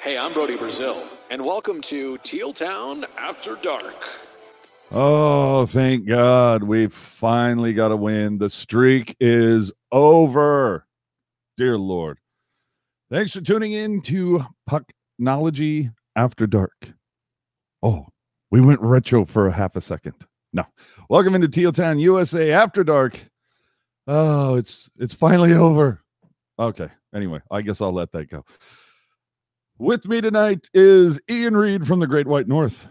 Hey, I'm Brody Brazil, and welcome to Tealtown After Dark. Oh, thank God. We finally got a win. The streak is over. Dear Lord. Thanks for tuning in to Pucknology After Dark. Oh, we went retro for a half a second. No. Welcome into TealTownUSA After Dark. Oh, it's finally over. Okay. Anyway, I guess I'll let that go. With me tonight is Ian Reid from the Great White North.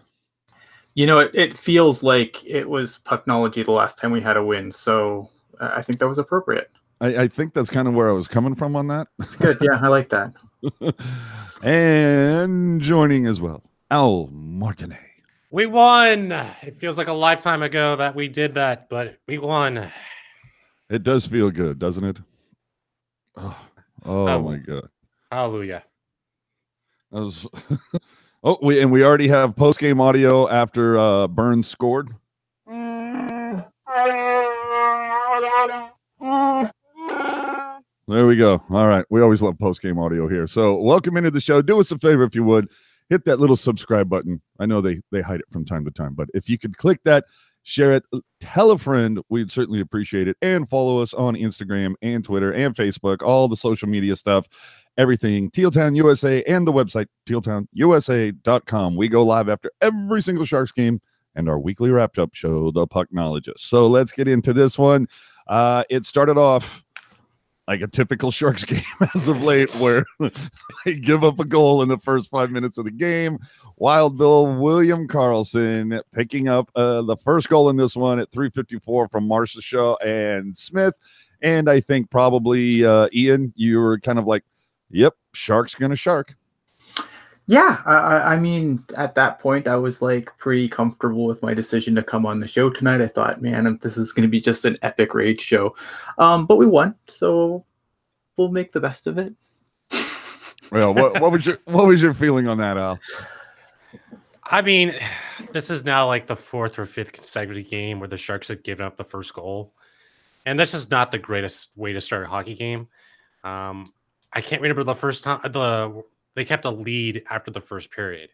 You know, it feels like it was Pucknology the last time we had a win, so I think that was appropriate. I think that's kind of where I was coming from on that. It's good. Yeah, I like that. And joining as well, Al Martinet. We won. It feels like a lifetime ago that we did that, but we won. It does feel good, doesn't it? Oh my God. Hallelujah. We already have post-game audio after Burns scored. There we go. All right. We always love post-game audio here. So welcome into the show. Do us a favor if you would. Hit that little subscribe button. I know they hide it from time to time, but if you could click that, share it, tell a friend, we'd certainly appreciate it. And follow us on Instagram and Twitter and Facebook, all the social media stuff. Everything, TealTownUSA, and the website, TealTownUSA.com. We go live after every single Sharks game and our weekly wrapped-up show, The Pucknologist. So let's get into this one. It started off like a typical Sharks game as of late, where they give up a goal in the first 5 minutes of the game. Wild Bill William Karlsson picking up the first goal in this one at 3:54 from Martinet and Smith. And I think probably, Ian, you were kind of like, yep, Shark's gonna shark. Yeah, I mean, at that point, I was like pretty comfortable with my decision to come on the show tonight. I thought, man, this is going to be just an epic rage show. But we won, so we'll make the best of it. Well, what was your feeling on that, Al? I mean, this is now like the fourth or fifth consecutive game where the Sharks have given up the first goal, and this is not the greatest way to start a hockey game. I can't remember the first time they kept a lead after the first period.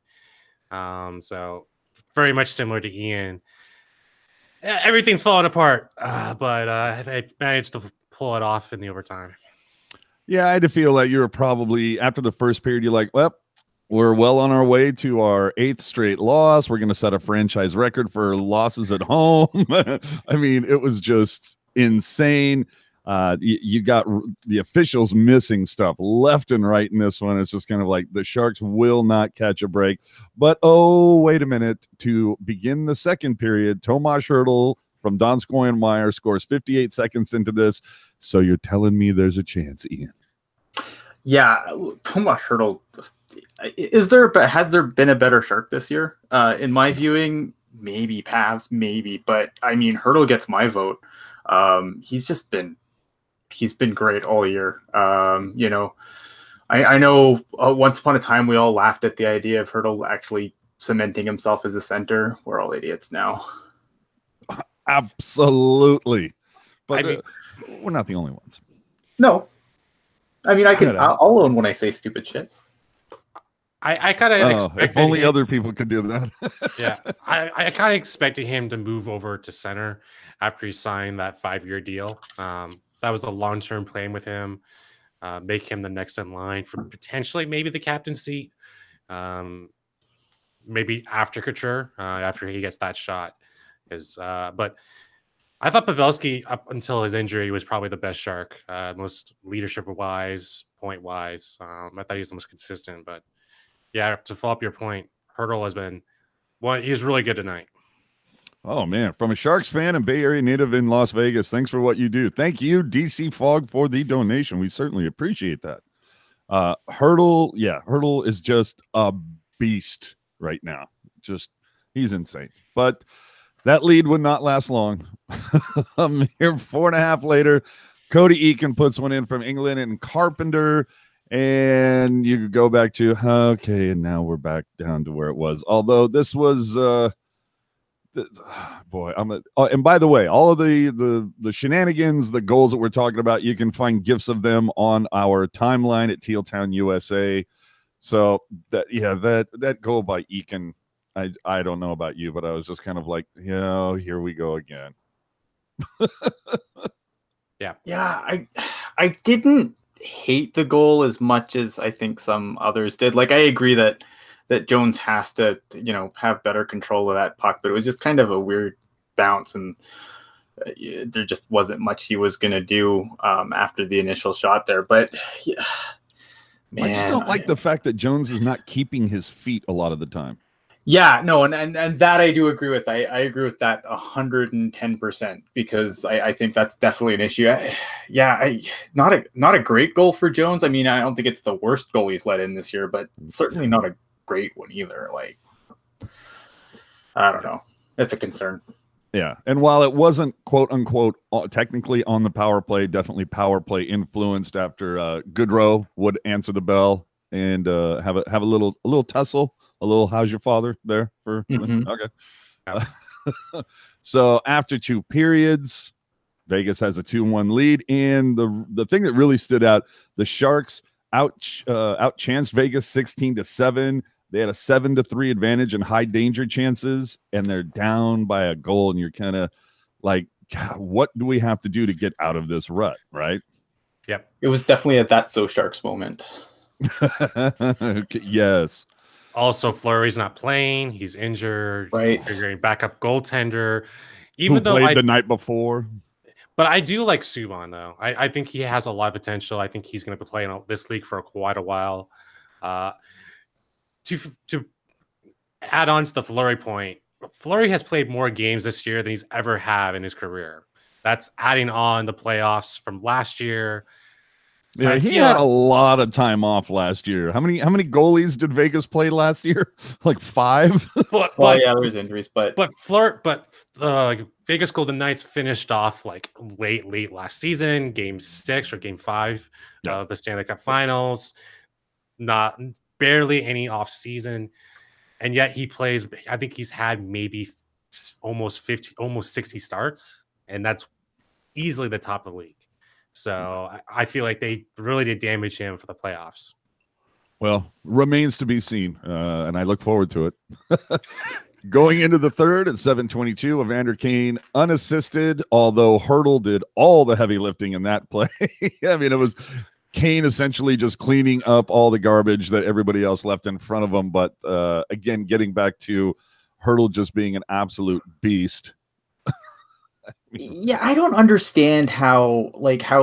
So very much similar to Ian. Everything's falling apart, but I managed to pull it off in the overtime. Yeah, I had to feel that you were probably, after the first period, you're like, well, we're well on our way to our 8th straight loss. We're going to set a franchise record for losses at home. I mean, it was just insane. You got the officials missing stuff left and right in this one. It's just kind of like the Sharks will not catch a break. But, oh, wait a minute. To begin the second period, Tomas Hertl from Donskoy Meyer scores 58 seconds into this. So you're telling me there's a chance, Ian? Yeah, Tomas Hertl. Has there been a better Shark this year? In my viewing, maybe Pavs, maybe. But, I mean, Hertl gets my vote. He's been great all year. You know, I know once upon a time we all laughed at the idea of Hertl actually cementing himself as a center. We're all idiots now. Absolutely. But we're not the only ones. No. I mean, I'll own when I say stupid shit. I kind of expected if only other people could do that. Yeah. I kind of expected him to move over to center after he signed that 5-year deal. That was the long-term plan with him. Make him the next in line for potentially maybe the captain seat. Maybe after Couture, after he gets that shot. But I thought Pavelski, up until his injury, was probably the best Shark, most leadership-wise, point-wise. I thought he was the most consistent. But, yeah, to follow up your point, Hertl has been he's really good tonight. Oh, man. From a Sharks fan and Bay Area native in Las Vegas, thanks for what you do. Thank you, DC Fog, for the donation. We certainly appreciate that. Hertl is just a beast right now. He's insane. But that lead would not last long. Here 4.5 later, Cody Eakin puts one in from England and Carpenter. And you could go back to, okay, and now we're back down to where it was. Although this was... and by the way, all of the shenanigans, the goals that we're talking about, you can find gifs of them on our timeline at TealTownUSA. So that goal by Eakin, I don't know about you, but I was just kind of like, yeah, here we go again. Yeah, I didn't hate the goal as much as I think some others did. Like, I agree that Jones has to, have better control of that puck, but it was just kind of a weird bounce, and there just wasn't much he was going to do after the initial shot there. But yeah, man, I just don't like the fact that Jones is not keeping his feet a lot of the time. Yeah, no, and that I do agree with. I agree with that 110%, because I think that's definitely an issue. Not a great goal for Jones. I mean, I don't think it's the worst goal he's let in this year, but certainly not a great one either. Like, I don't know. It's a concern. Yeah, and while it wasn't quote unquote technically on the power play, definitely power play influenced after Goodrow would answer the bell and have a little tussle. A little, how's your father there for? Okay. So after 2 periods, Vegas has a 2-1 lead. And the thing that really stood out, the Sharks outchanced Vegas 16-7. They had a 7-3 advantage in high danger chances, and they're down by a goal. And you're kind of like, God, what do we have to do to get out of this rut, right? Yep. It was definitely at that SJSharks moment. Yes. Also, Fleury's not playing; he's injured. Right. Figuring backup goaltender, Who played the night before. But I do like Subban though. I think he has a lot of potential. I think he's going to be playing this league for quite a while. To add on to the Fleury point, Fleury has played more games this year than he's ever had in his career. That's adding on the playoffs from last year. So yeah, he had a lot of time off last year. How many goalies did Vegas play last year? Like 5. Well, yeah, there's injuries, but Vegas Golden Knights finished off like late last season, Game 6 or Game 5 of the Stanley Cup Finals. Not barely any off season, and yet he plays. I think he's had maybe almost 60 starts, and that's easily the top of the league. So I feel like they really did damage him for the playoffs. Well, remains to be seen, and I look forward to it. Going into the third at 7:22, Evander Kane unassisted, although Hertl did all the heavy lifting in that play. I mean, it was Kane essentially just cleaning up all the garbage that everybody else left in front of him. But again, getting back to Hertl just being an absolute beast. Yeah, I don't understand how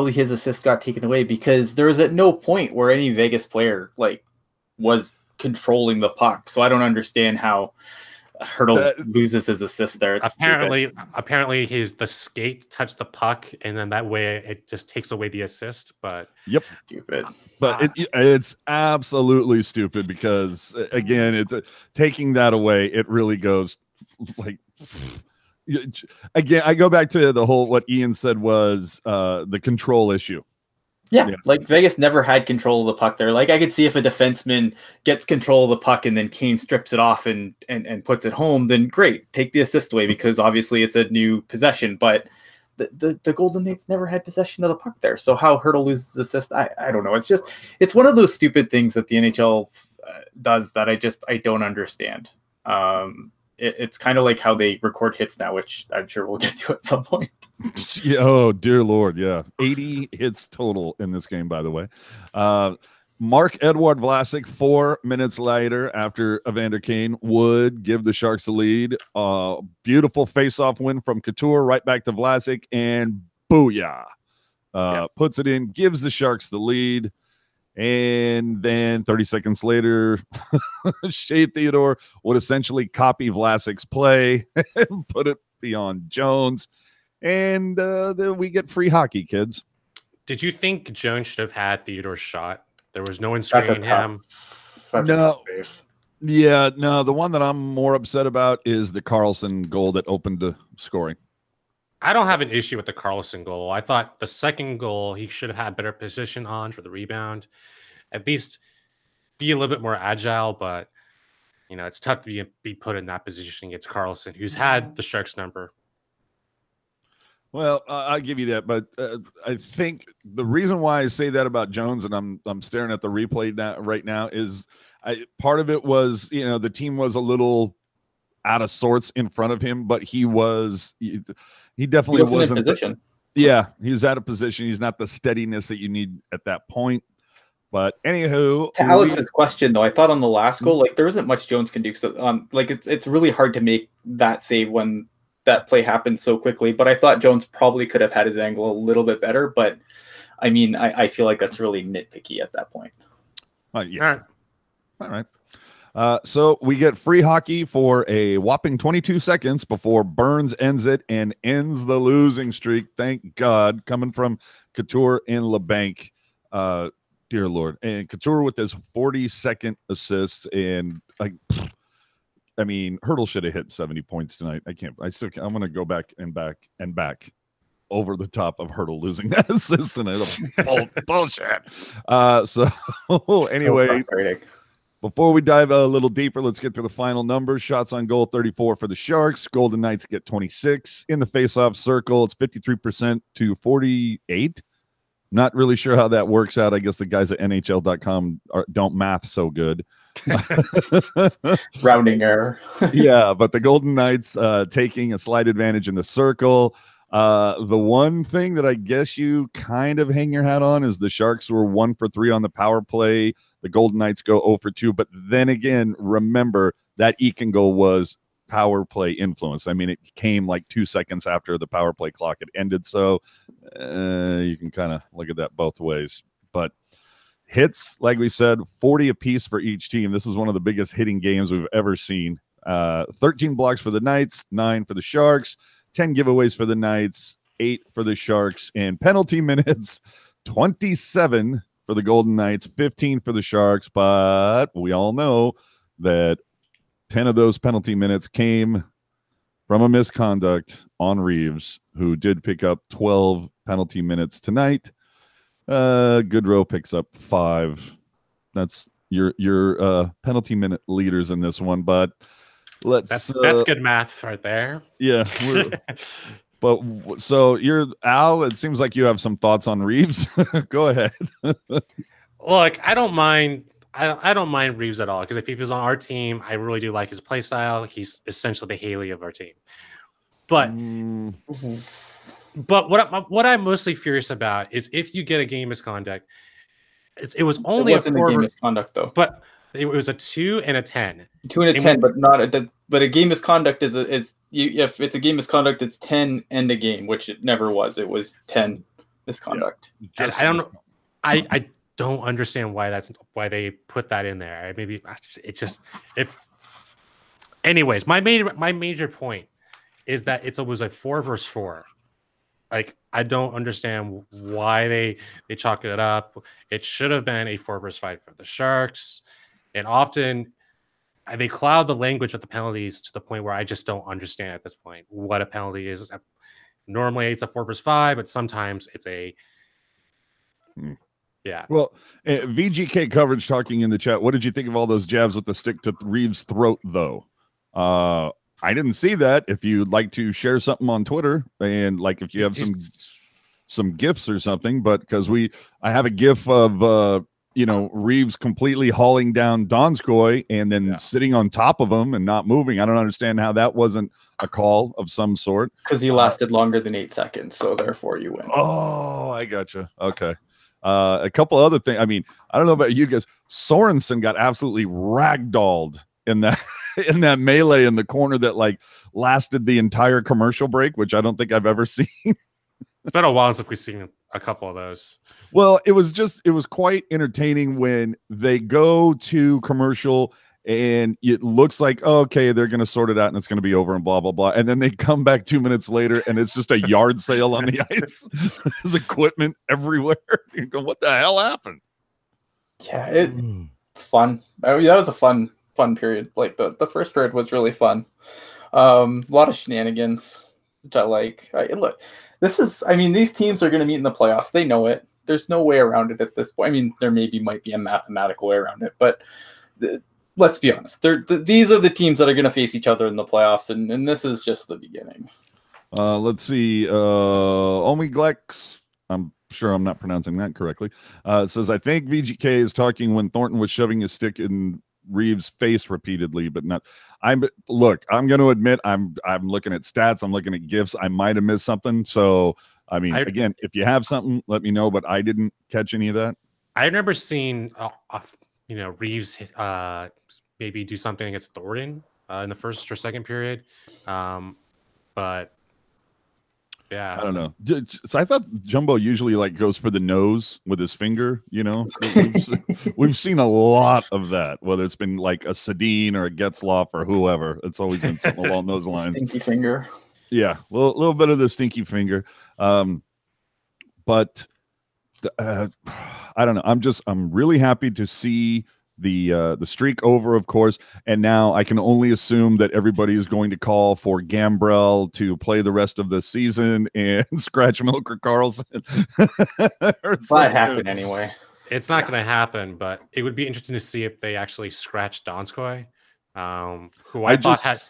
his assist got taken away, because there was at no point where any Vegas player was controlling the puck. So I don't understand how Hertl loses his assist there. It's apparently the skate touched the puck, and then that way it just takes away the assist. But stupid. But it's absolutely stupid, because again, it's taking that away. It really goes like. Again, I go back to the whole what Ian said was the control issue. Yeah, like Vegas never had control of the puck there. Like, I could see if a defenseman gets control of the puck and then Kane strips it off and puts it home, then great, take the assist away, because obviously it's a new possession. But the Golden Knights never had possession of the puck there. So how Hertl loses assist, I don't know. It's one of those stupid things that the NHL does that I don't understand. It's kind of like how they record hits now, which I'm sure we'll get to at some point. Yeah, oh, dear Lord. Yeah. 80 hits total in this game, by the way. Marc-Edouard Vlasic, 4 minutes later, after Evander Kane, would give the Sharks the lead. Beautiful face-off win from Couture, right back to Vlasic, and booyah. Puts it in, gives the Sharks the lead. And then 30 seconds later, Shea Theodore would essentially copy Vlasic's play and put it beyond Jones. And then we get free hockey, kids. Did you think Jones should have had Theodore's shot? There was no one screening him. No. Yeah, no. The one that I'm more upset about is the Carlson goal that opened the scoring. I don't have an issue with the Carlson goal. I thought the second goal, he should have had better position on for the rebound. At least be a little bit more agile, but it's tough to be put in that position against Carlson, who's had the Sharks number. Well, I'll give you that, but I think the reason why I say that about Jones, and I'm staring at the replay right now, is part of it was, you know, the team was a little out of sorts in front of him, but he definitely wasn't in position. Yeah, he's out of position. He's not the steadiness that you need at that point. But anywho, to Alex's question though, I thought on the last goal, like there isn't much Jones can do. So, like it's really hard to make that save when that play happens so quickly. But I thought Jones probably could have had his angle a little bit better. But I mean, I feel like that's really nitpicky at that point. Yeah. All right. So we get free hockey for a whopping 22 seconds before Burns ends it and ends the losing streak. Thank God, coming from Couture in LeBanc. Dear Lord. And Couture with his 42nd assist. And I mean, Hurdle should have hit 70 points tonight. I'm going to go back over the top of Hurdle losing that assist tonight. Bullshit. So anyway, before we dive a little deeper, let's get to the final numbers. Shots on goal, 34 for the Sharks. Golden Knights get 26. In the faceoff circle, it's 53% to 48. Not really sure how that works out. I guess the guys at NHL.com don't math so good. Rounding error. Yeah, but the Golden Knights taking a slight advantage in the circle. The one thing that I guess you kind of hang your hat on is the Sharks were 1 for 3 on the power play. The Golden Knights go 0 for 2. But then again, remember that Eakin goal was power play influence. I mean, it came like 2 seconds after the power play clock had ended. So you can kind of look at that both ways. But hits, like we said, 40 apiece for each team. This is one of the biggest hitting games we've ever seen. 13 blocks for the Knights, 9 for the Sharks, 10 giveaways for the Knights, 8 for the Sharks, and penalty minutes, 27 for the Golden Knights, 15 for the Sharks. But we all know that 10 of those penalty minutes came from a misconduct on Reeves, who did pick up 12 penalty minutes tonight. Goodrow picks up 5. That's your penalty minute leaders in this one, but that's good math right there. Yeah. But so you're Al, it seems like you have some thoughts on Reeves. Go ahead. Look, I don't mind Reeves at all, because if he was on our team, I really do like his play style. He's essentially the Haley of our team. But what I'm mostly furious about is if you get a game misconduct, it was only a game misconduct though. But it was a 2 and a 10. 2 and a 10, but not but a game misconduct if it's a game misconduct, it's 10 and a game, which it never was. It was 10 misconduct. Yeah. And I don't know. I don't understand why they put that in there. Maybe it's just anyways, my major point is that it was a 4 versus 4. Like, I don't understand why they chalk it up. It should have been a 4 versus 5 for the Sharks. And often they cloud the language with the penalties to the point where I just don't understand at this point what a penalty is. Normally it's a 4 versus 5, but sometimes it's a yeah. Well, VGK coverage talking in the chat. What did you think of all those jabs with the stick to Reeves' throat, though? I didn't see that. If you'd like to share something on Twitter, and like if you have some gifs or something, but because I have a gif of Reeves completely hauling down Donskoy and then sitting on top of him and not moving. I don't understand how that wasn't a call of some sort. Because he lasted longer than 8 seconds, so therefore you win. Oh, I gotcha. Okay. A couple other things. I mean, I don't know about you guys. Sorensen got absolutely ragdolled in that melee in the corner that like lasted the entire commercial break, which I don't think I've ever seen. It's been a while since we've seen a couple of those. Well, it was quite entertaining when they go to commercial and it looks like, oh, okay, they're going to sort it out and it's going to be over and blah, blah, blah. And then they come back 2 minutes later and it's just a yard sale on the ice. There's equipment everywhere. You go, what the hell happened? Yeah, it's fun. I mean, that was a fun period. Like the first period was really fun. A lot of shenanigans, which I like. Look, these teams are going to meet in the playoffs. They know it. There's no way around it at this point. I mean, there might be a mathematical way around it, but let's be honest. These are the teams that are going to face each other in the playoffs, and this is just the beginning. Let's see. Omiglex, I'm sure I'm not pronouncing that correctly. Says, I think VGK is talking when Thornton was shoving his stick in Reeves' face repeatedly, but not. Look, I'm going to admit I'm looking at stats. I'm looking at gifs. I might have missed something. So, I mean, again, if you have something, let me know, but I didn't catch any of that. I remember seeing, Reeves maybe do something against Thornton in the first or second period. But yeah, I don't know. So I thought Jumbo usually like goes for the nose with his finger. We've seen a lot of that, whether it's been like a Sedin or a Getzlaff or whoever. It's always been something along those lines. Stinky finger. Yeah, well, a little bit of the stinky finger. But I don't know. I'm really happy to see the streak over, of course, and now I can only assume that everybody is going to call for Gambrell to play the rest of the season and scratch Milker Carlson. That happened anyway. It's not going to happen, but it would be interesting to see if they actually scratch Donskoy, who I thought had.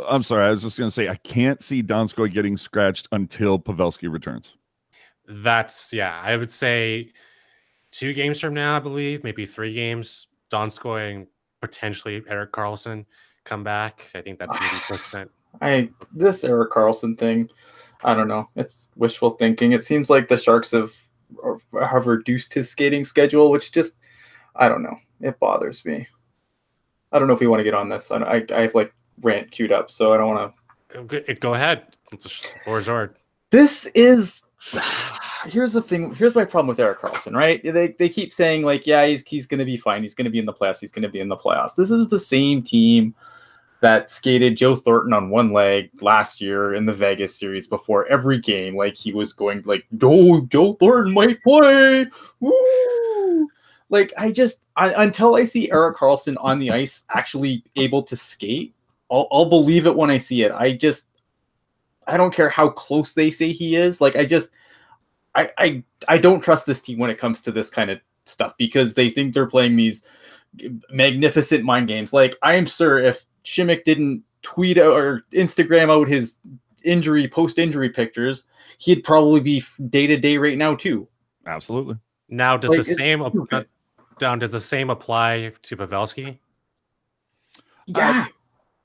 I'm sorry, I was just going to say I can't see Donskoy getting scratched until Pavelski returns. I would say 2 games from now, I believe, maybe 3 games, Donskoy and potentially Erik Karlsson come back. I think that's maybe 50%. This Erik Karlsson thing, I don't know. It's wishful thinking. It seems like the Sharks have reduced his skating schedule, which just, I don't know. It bothers me. I don't know if we want to get on this. I have like rant queued up, so I don't want to. Go ahead. The floor is yours. This is. Here's the thing. Here's my problem with Erik Karlsson, right? They keep saying like, yeah, he's going to be fine. He's going to be in the playoffs. He's going to be in the playoffs. This is the same team that skated Joe Thornton on one leg last year in the Vegas series before every game. Like he was going like, oh, Joe Thornton might play. Woo! Like until I see Erik Karlsson on the ice actually able to skate, I'll believe it when I see it. I don't care how close they say he is. Like I don't trust this team when it comes to this kind of stuff because they think they're playing these magnificent mind games. Like I am sure if Shimmick didn't tweet out or Instagram out his post-injury pictures, he'd probably be day-to-day right now too. Absolutely. Now, does the same apply to Pavelski? Yeah.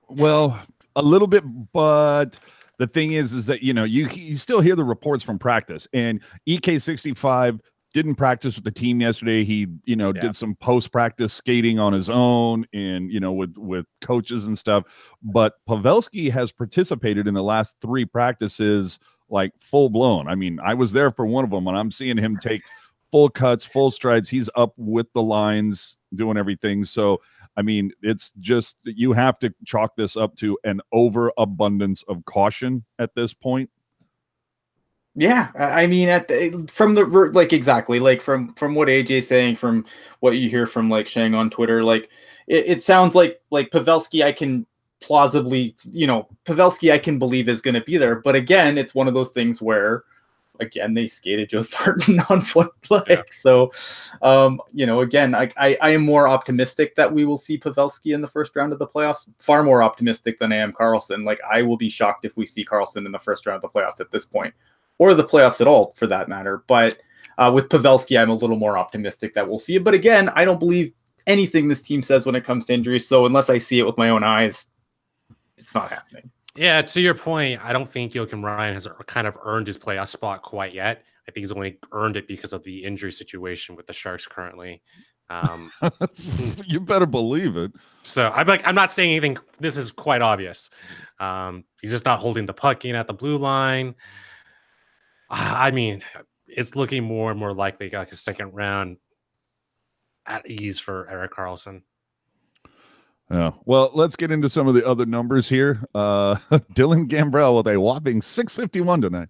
Well, a little bit, but the thing is that, you still hear the reports from practice, and EK65 didn't practice with the team yesterday. He, did some post-practice skating on his own and, with coaches and stuff. But Pavelski has participated in the last 3 practices, like full blown. I mean, I was there for one of them, and I'm seeing him take full cuts, full strides. He's up with the lines, doing everything. So, I mean, it's just you have to chalk this up to an overabundance of caution at this point. Yeah, I mean, from what AJ's saying, from what you hear from like Shang on Twitter, like it sounds like Pavelski, I can plausibly, Pavelski, I can believe is going to be there. But again, it's one of those things where, again, they skated Joe Thornton on one leg. Yeah. So, again, I am more optimistic that we will see Pavelski in the first round of the playoffs. Far more optimistic than I am Karlsson. Like, I will be shocked if we see Karlsson in the first round of the playoffs at this point, or the playoffs at all, for that matter. But with Pavelski, I'm a little more optimistic that we'll see it. But again, I don't believe anything this team says when it comes to injuries. So unless I see it with my own eyes, it's not happening. Yeah, to your point, I don't think Joakim Ryan has kind of earned his playoff spot quite yet. I think he's only earned it because of the injury situation with the Sharks currently. You better believe it. So I'm not saying anything. This is quite obvious. He's just not holding the puck in at the blue line. I mean, it's looking more and more likely like a second round at ease for Erik Karlsson. Yeah. Well, let's get into some of the other numbers here. Dylan Gambrell with a whopping .651 tonight.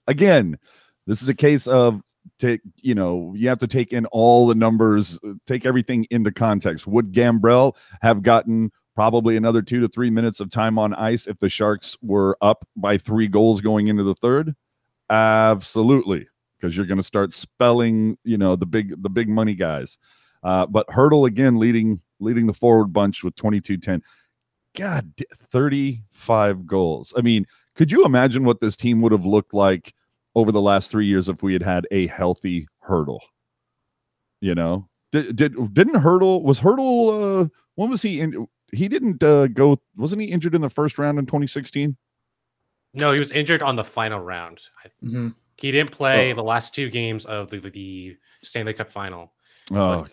Again, this is a case of you have to take in all the numbers, take everything into context. Would Gambrell have gotten probably another 2 to 3 minutes of time on ice if the Sharks were up by 3 goals going into the third? Absolutely, because you're going to start spelling, the big money guys. But Hertl again leading the forward bunch with 22-10. God, 35 goals. I mean, could you imagine what this team would have looked like over the last 3 years if we had had a healthy Hurdle? You know, didn't Hurdle was Hurdle? When was he in? He didn't go. Wasn't he injured in the first round in 2016? No, he was injured on the final round. He didn't play the last 2 games of the Stanley Cup final. Oh,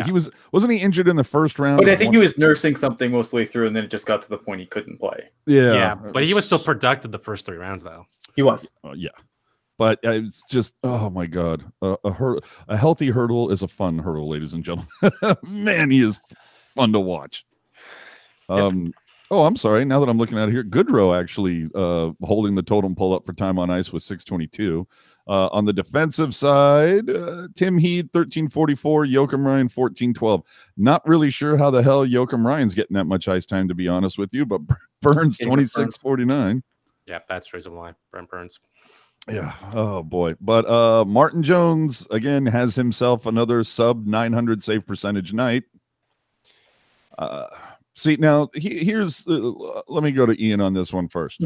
he wasn't he injured in the first round? But I think he was nursing something most of the way through, and then it just got to the point he couldn't play. Yeah, but he was still productive the first 3 rounds, though. He was. Yeah. But it's just, oh my God, a healthy Hurdle is a fun Hurdle, ladies and gentlemen. Man, he is fun to watch. Oh, I'm sorry. Now that I'm looking at it here, Goodrow actually holding the totem pole up for time on ice with 622. On the defensive side, Tim Heed 1344, Joachim Ryan 1412. Not really sure how the hell Joachim Ryan's getting that much ice time, to be honest with you, but Burns 2649. Yeah, that's the reason why. Brent Burns. Yeah. Oh boy. But Martin Jones again has himself another sub 900 save percentage night. See, now here's let me go to Ian on this one first.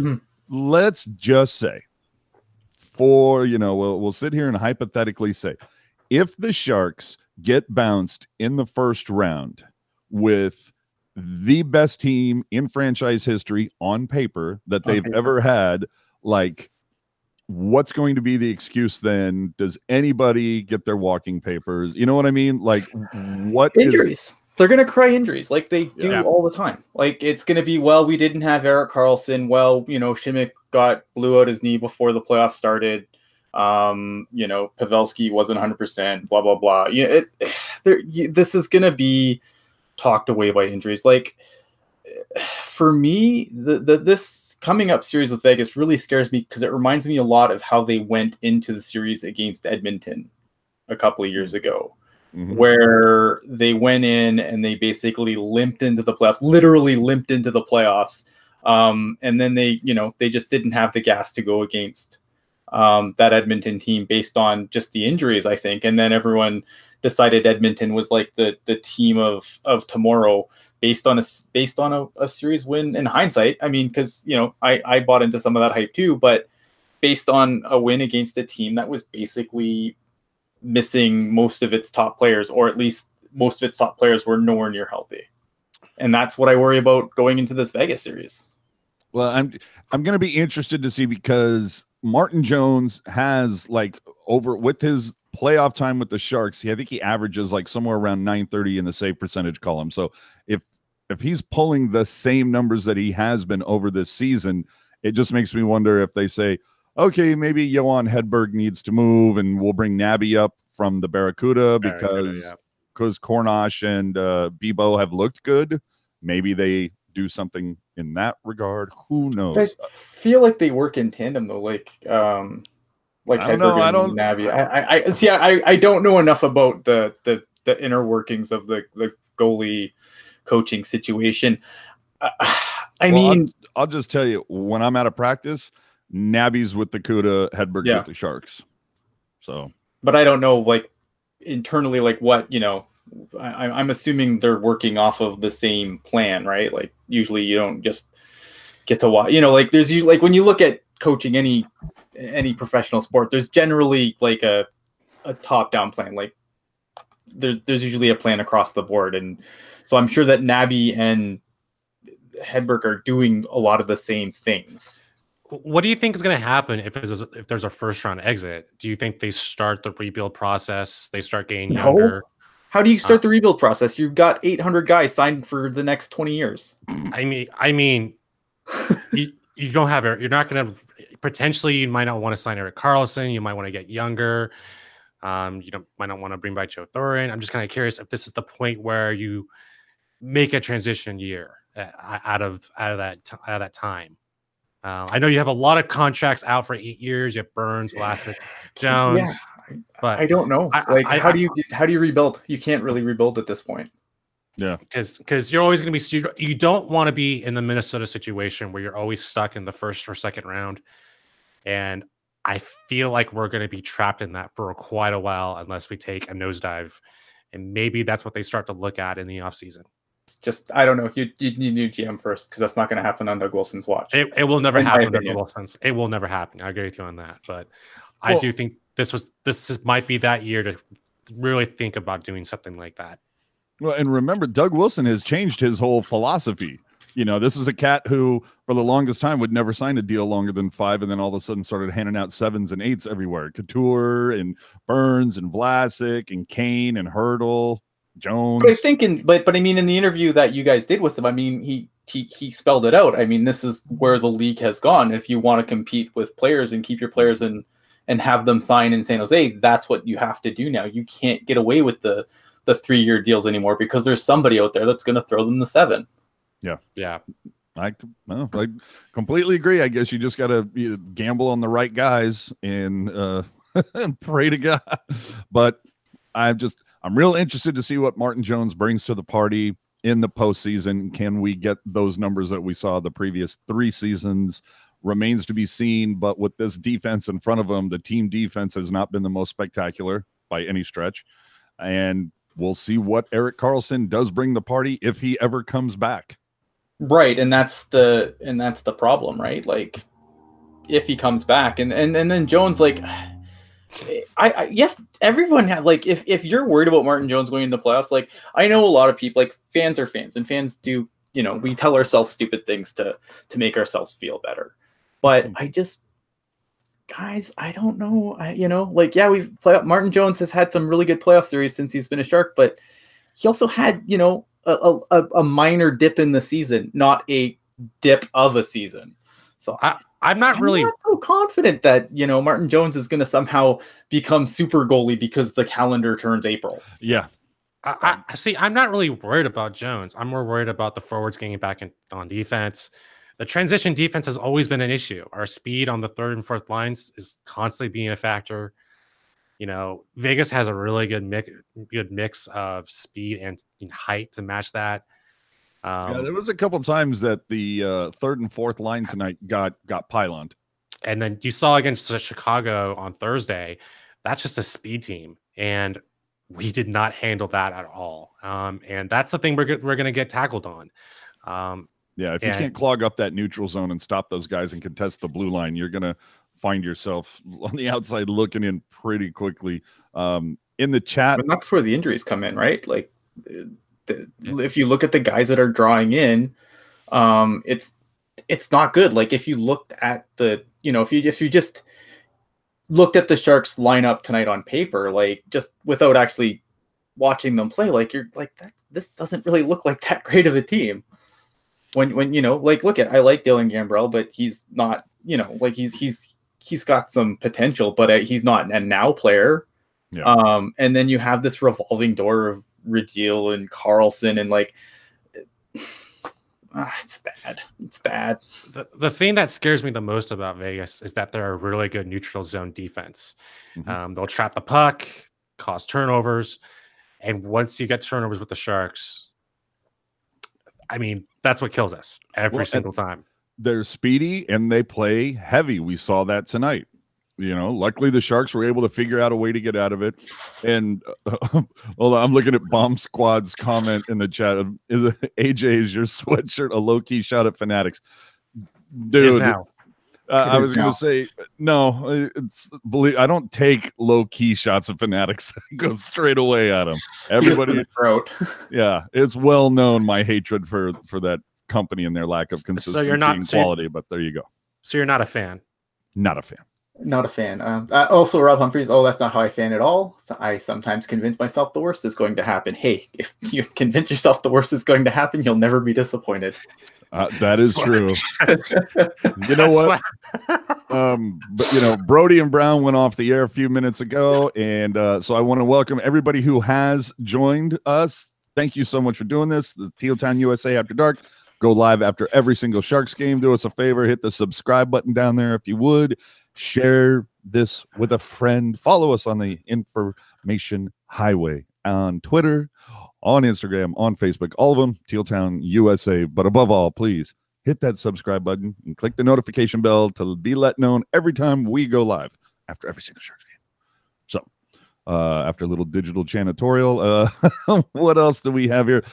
Let's just say, for we'll sit here and hypothetically say, if the Sharks get bounced in the first round with the best team in franchise history on paper that they've ever had, like, what's going to be the excuse then? Does anybody get their walking papers? You know what I mean? Like, what injuries? They're going to cry injuries like they do all the time. Like, it's going to be, well, we didn't have Erik Karlsson. Well, Schmidt blew out his knee before the playoffs started. Pavelski wasn't 100%, blah, blah, blah. This is going to be talked away by injuries. Like, for me, this coming up series with Vegas really scares me because it reminds me a lot of how they went into the series against Edmonton a couple of years ago, where they went in and they basically limped into the playoffs, literally limped into the playoffs. And then they just didn't have the gas to go against that Edmonton team based on just the injuries, I think. And then everyone decided Edmonton was like the team of tomorrow based on a series win. In hindsight, I mean, because I bought into some of that hype too, but based on a win against a team that was basically missing most of its top players, or at least most of its top players were nowhere near healthy. And that's what I worry about going into this Vegas series. Well, I'm going to be interested to see, because Martin Jones has, like, over with his playoff time with the Sharks, I think he averages like somewhere around 930 in the save percentage column. So if he's pulling the same numbers that he has been over this season, it just makes me wonder if they say, okay, maybe Johan Hedberg needs to move and we'll bring Nabby up from the Barracuda because Cornosh and Bebo have looked good. Maybe they do something in that regard. Who knows? I feel like they work in tandem though. Like Hedberg and Nabby. I don't know enough about the inner workings of the goalie coaching situation. I'll just tell you, when I'm out of practice, Nabby's with the Cuda, Hedberg's with the Sharks. So, but I don't know, like, internally, like, what, I'm assuming they're working off of the same plan, right? Like, usually you don't just get to watch, like, there's usually, like, when you look at coaching any professional sport, there's generally like a top-down plan. Like, there's usually a plan across the board. And so I'm sure that Nabby and Hedberg are doing a lot of the same things. What do you think is going to happen if there's a first round exit? Do you think they start the rebuild process? They start getting younger? How do you start the rebuild process? You've got 800 guys signed for the next 20 years. I mean, you don't have it. You're not going to, potentially you might not want to sign Erik Karlsson. You might want to get younger. Might not want to bring back Joe Thorin. I'm just kind of curious if this is the point where you make a transition year out of that time. I know you have a lot of contracts out for 8 years. You have Burns, Vlasic, Jones. Yeah, but I don't know. How do you rebuild? You can't really rebuild at this point. Yeah, because you're always going to be. You don't want to be in the Minnesota situation where you're always stuck in the first or second round, and I feel like we're going to be trapped in that for quite a while unless we take a nosedive, and maybe that's what they start to look at in the offseason. just I don't know. You need a new GM first because that's not going to happen on Doug Wilson's watch. It will never happen on Doug Wilson's. It will never happen. I agree with you on that. But I do think this might be that year to really think about doing something like that. Well, and remember, Doug Wilson has changed his whole philosophy. You know, this is a cat who, for the longest time, would never sign a deal longer than 5, and then all of a sudden started handing out 7s and 8s everywhere. Couture and Burns and Vlasic and Kane and Hurdle, Jones. But I think, but I mean, in the interview that you guys did with him, I mean, he spelled it out. I mean, this is where the league has gone. If you want to compete with players and keep your players and have them sign in San Jose, that's what you have to do now. You can't get away with the 3-year deals anymore because there's somebody out there that's going to throw them the 7. Yeah. I completely agree. I guess you just got to gamble on the right guys and and pray to God. But I'm real interested to see what Martin Jones brings to the party in the postseason. Can we get those numbers that we saw the previous 3 seasons? Remains to be seen. But with this defense in front of them, the team defense has not been the most spectacular by any stretch. And we'll see what Erik Karlsson does bring the party if he ever comes back. Right, and that's the problem, right? Like, if he comes back, and then Jones, like, everyone had, like, if you're worried about Martin Jones going into the playoffs, like, I know a lot of people, like, fans are fans, and fans do, you know, we tell ourselves stupid things to make ourselves feel better, but guys, I don't know, Martin Jones has had some really good playoff series since he's been a Shark, but he also had, you know, a minor dip in the season, not a dip of a season. So I'm not so confident that, you know, Martin Jones is going to somehow become super goalie because the calendar turns April. Yeah. I see. I'm not really worried about Jones. I'm more worried about the forwards getting back on defense. The transition defense has always been an issue. Our speed on the 3rd and 4th lines is constantly being a factor. You know, Vegas has a really good mix of speed and height to match that. There was a couple times that the 3rd and 4th line tonight got pyloned. And then you saw against Chicago on Thursday, that's just a speed team. And we did not handle that at all. And that's the thing we're going to get tackled on. If you can't clog up that neutral zone and stop those guys and contest the blue line, you're going to find yourself on the outside looking in pretty quickly. In the chat, and that's where the injuries come in, right? Like, if you look at the guys that are drawing in, it's not good. Like, if you looked at if you just looked at the Sharks lineup tonight on paper, like, just without actually watching them play, like, you're like, this doesn't really look like that great of a team. When you know, like, I like Dylan Gambrell, but he's not, you know, like, he's got some potential, but he's not a now player. Yeah. And then you have this revolving door of Radil and Karlsson, and, like, it's bad. It's bad. The thing that scares me the most about Vegas is that they're a really good neutral zone defense. Mm-hmm. They'll trap the puck, cause turnovers, and once you get turnovers with the Sharks, I mean, that's what kills us every single time. They're speedy and they play heavy. We saw that tonight. You know, luckily the Sharks were able to figure out a way to get out of it. And hold on, I'm looking at Bomb Squad's comment in the chat. Is your sweatshirt a low-key shot at Fanatics? Dude, I was going to say, no, I don't take low-key shots at Fanatics. I go straight away at them. Everybody, yeah, it's well known my hatred for that company and their lack of consistency and quality, but there you go. So you're not a fan? Not a fan. Not a fan. Also, Rob Humphreys, that's not how I fan at all. So I sometimes convince myself the worst is going to happen. Hey, if you convince yourself the worst is going to happen, you'll never be disappointed. That is true. You know what? But, you know, Brody and Brown went off the air a few minutes ago, and so I want to welcome everybody who has joined us. Thank you so much for doing this. The TealTownUSA After Dark. Go live after every single Sharks game. Do us a favor. Hit the subscribe button down there if you would. Share this with a friend. Follow us on the information highway on Twitter, on Instagram, on Facebook, all of them, TealTownUSA. But above all, please hit that subscribe button and click the notification bell to be let known every time we go live after every single Sharks game. So after a little digital janitorial, what else do we have here?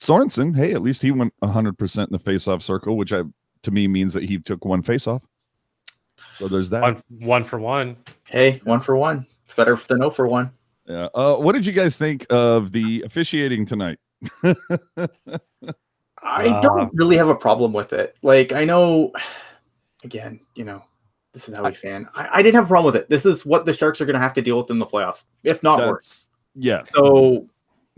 Sorensen, hey, at least he went 100% in the face-off circle, which to me means that he took one face-off. So there's that. One for one. Hey, 1 for 1. It's better than 0 for 1. Yeah. What did you guys think of the officiating tonight? I don't really have a problem with it. Like, I know, again, this is how we fan. I didn't have a problem with it. This is what the Sharks are going to have to deal with in the playoffs, if not worse. Yeah. So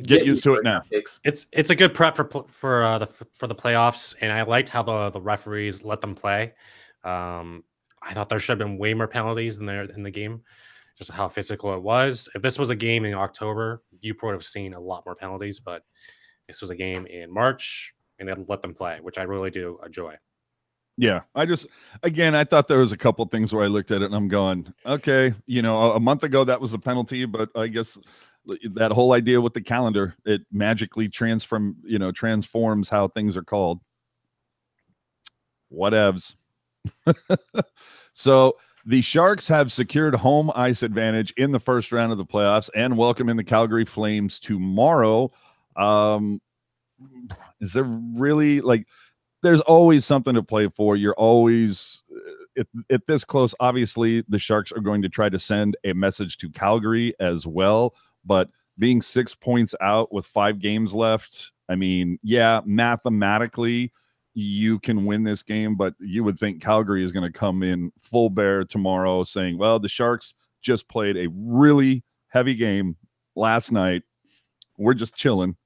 get used to it now. It's a good prep for the playoffs, and I liked how the referees let them play. I thought there should have been way more penalties in the game, just how physical it was. If this was a game in October, you probably would have seen a lot more penalties, but this was a game in March, and they let them play, which I really do enjoy. Yeah, I thought there was a couple things where I looked at it and I'm going, okay, a month ago that was a penalty, but I guess that whole idea with the calendar, it magically transforms how things are called. Whatevs. So the Sharks have secured home ice advantage in the first round of the playoffs and welcome in the Calgary Flames tomorrow. Is there really there's always something to play for. You're always at this close. Obviously, the Sharks are going to try to send a message to Calgary as well. But being 6 points out with 5 games left, I mean, yeah, mathematically you can win this game, but you would think Calgary is going to come in full bear tomorrow saying, well, the Sharks just played a really heavy game last night. We're just chilling.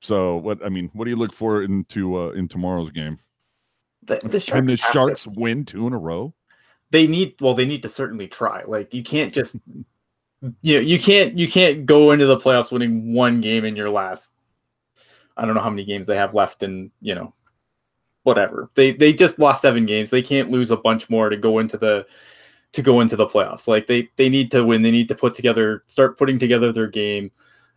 So what do you look for in tomorrow's game? The Sharks Can the Sharks win 2 in a row? They need to certainly try. Like, you can't just you can't go into the playoffs winning 1 game in your last, I don't know how many games they have left, and whatever. They just lost 7 games. They can't lose a bunch more to go into the playoffs. Like, they need to win. They need to start putting together their game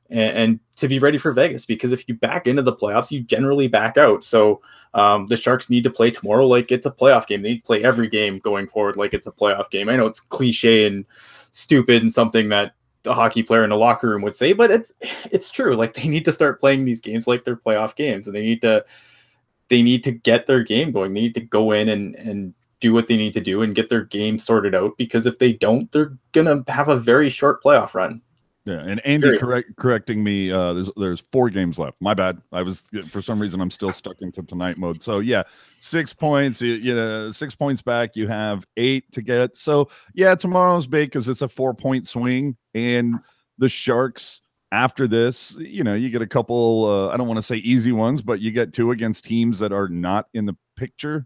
and to be ready for Vegas, because if you back into the playoffs, you generally back out. So the Sharks need to play tomorrow like it's a playoff game. They need to play every game going forward like it's a playoff game. I know it's cliche and stupid and something that a hockey player in the locker room would say, but it's true. Like, they need to start playing these games like they're playoff games, and they need to get their game going. They need to go in and do what they need to do and get their game sorted out, because if they don't, they're gonna have a very short playoff run. Yeah, and Andy correcting me. There's 4 games left. My bad. I was, for some reason, I'm still stuck into tonight mode. So yeah, 6 points. 6 points back. You have 8 to get. So yeah, tomorrow's big because it's a 4-point swing, and the Sharks after this, you get a couple. I don't want to say easy ones, but you get 2 against teams that are not in the picture.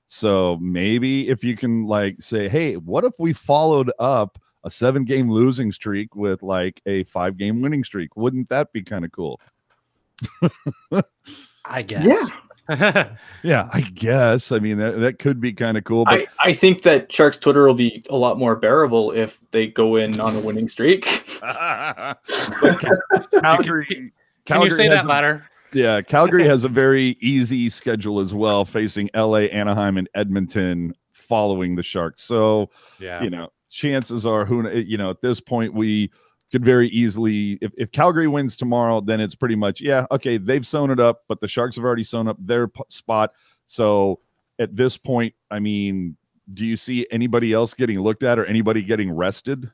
So maybe if you can say, hey, what if we followed up a 7-game losing streak with a 5-game winning streak? Wouldn't that be kind of cool? I guess. Yeah. Yeah, I guess. I mean, that could be kind of cool. But I think that Sharks Twitter will be a lot more bearable if they go in on a winning streak. Calgary, can you say that louder? Yeah, Calgary has a very easy schedule as well, facing LA, Anaheim, and Edmonton following the Sharks. So, yeah, chances are, at this point, we could very easily, if Calgary wins tomorrow, then it's pretty much, okay, they've sewn it up, but the Sharks have already sewn up their spot. So at this point, I mean, do you see anybody else getting looked at or anybody getting rested?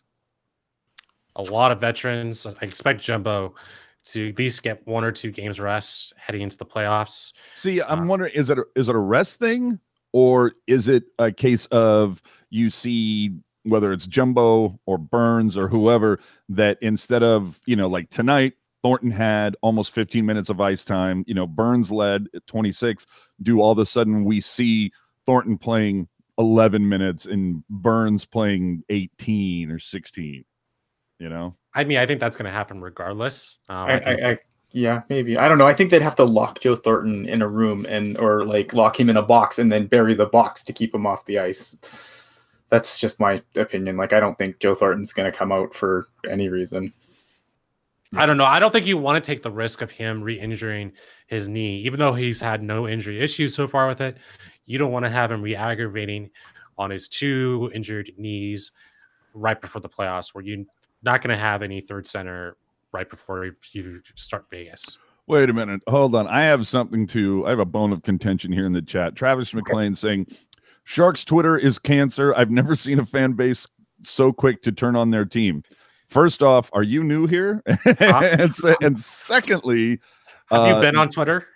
A lot of veterans. I expect Jumbo to at least get 1 or 2 games rest heading into the playoffs. See, I'm wondering, is it a rest thing, or is it a case of you see, whether it's Jumbo or Burns or whoever, that instead of, like tonight, Thornton had almost 15 minutes of ice time, Burns led at 26. Do all of a sudden we see Thornton playing 11 minutes and Burns playing 18 or 16, I mean, I think that's going to happen regardless. Yeah, maybe. I don't know. I think they'd have to lock Joe Thornton in a room or lock him in a box and then bury the box to keep him off the ice. That's just my opinion. I don't think Joe Thornton's going to come out for any reason. I don't know. I don't think you want to take the risk of him re-injuring his knee, even though he's had no injury issues so far with it. You don't want to have him re-aggravating on his 2 injured knees right before the playoffs, where you're not going to have any third center right before you start Vegas. Wait a minute. Hold on. I have a bone of contention here in the chat. Travis McLean saying, Sharks Twitter is cancer. I've never seen a fan base so quick to turn on their team. First off, are you new here? And secondly, have you been on Twitter?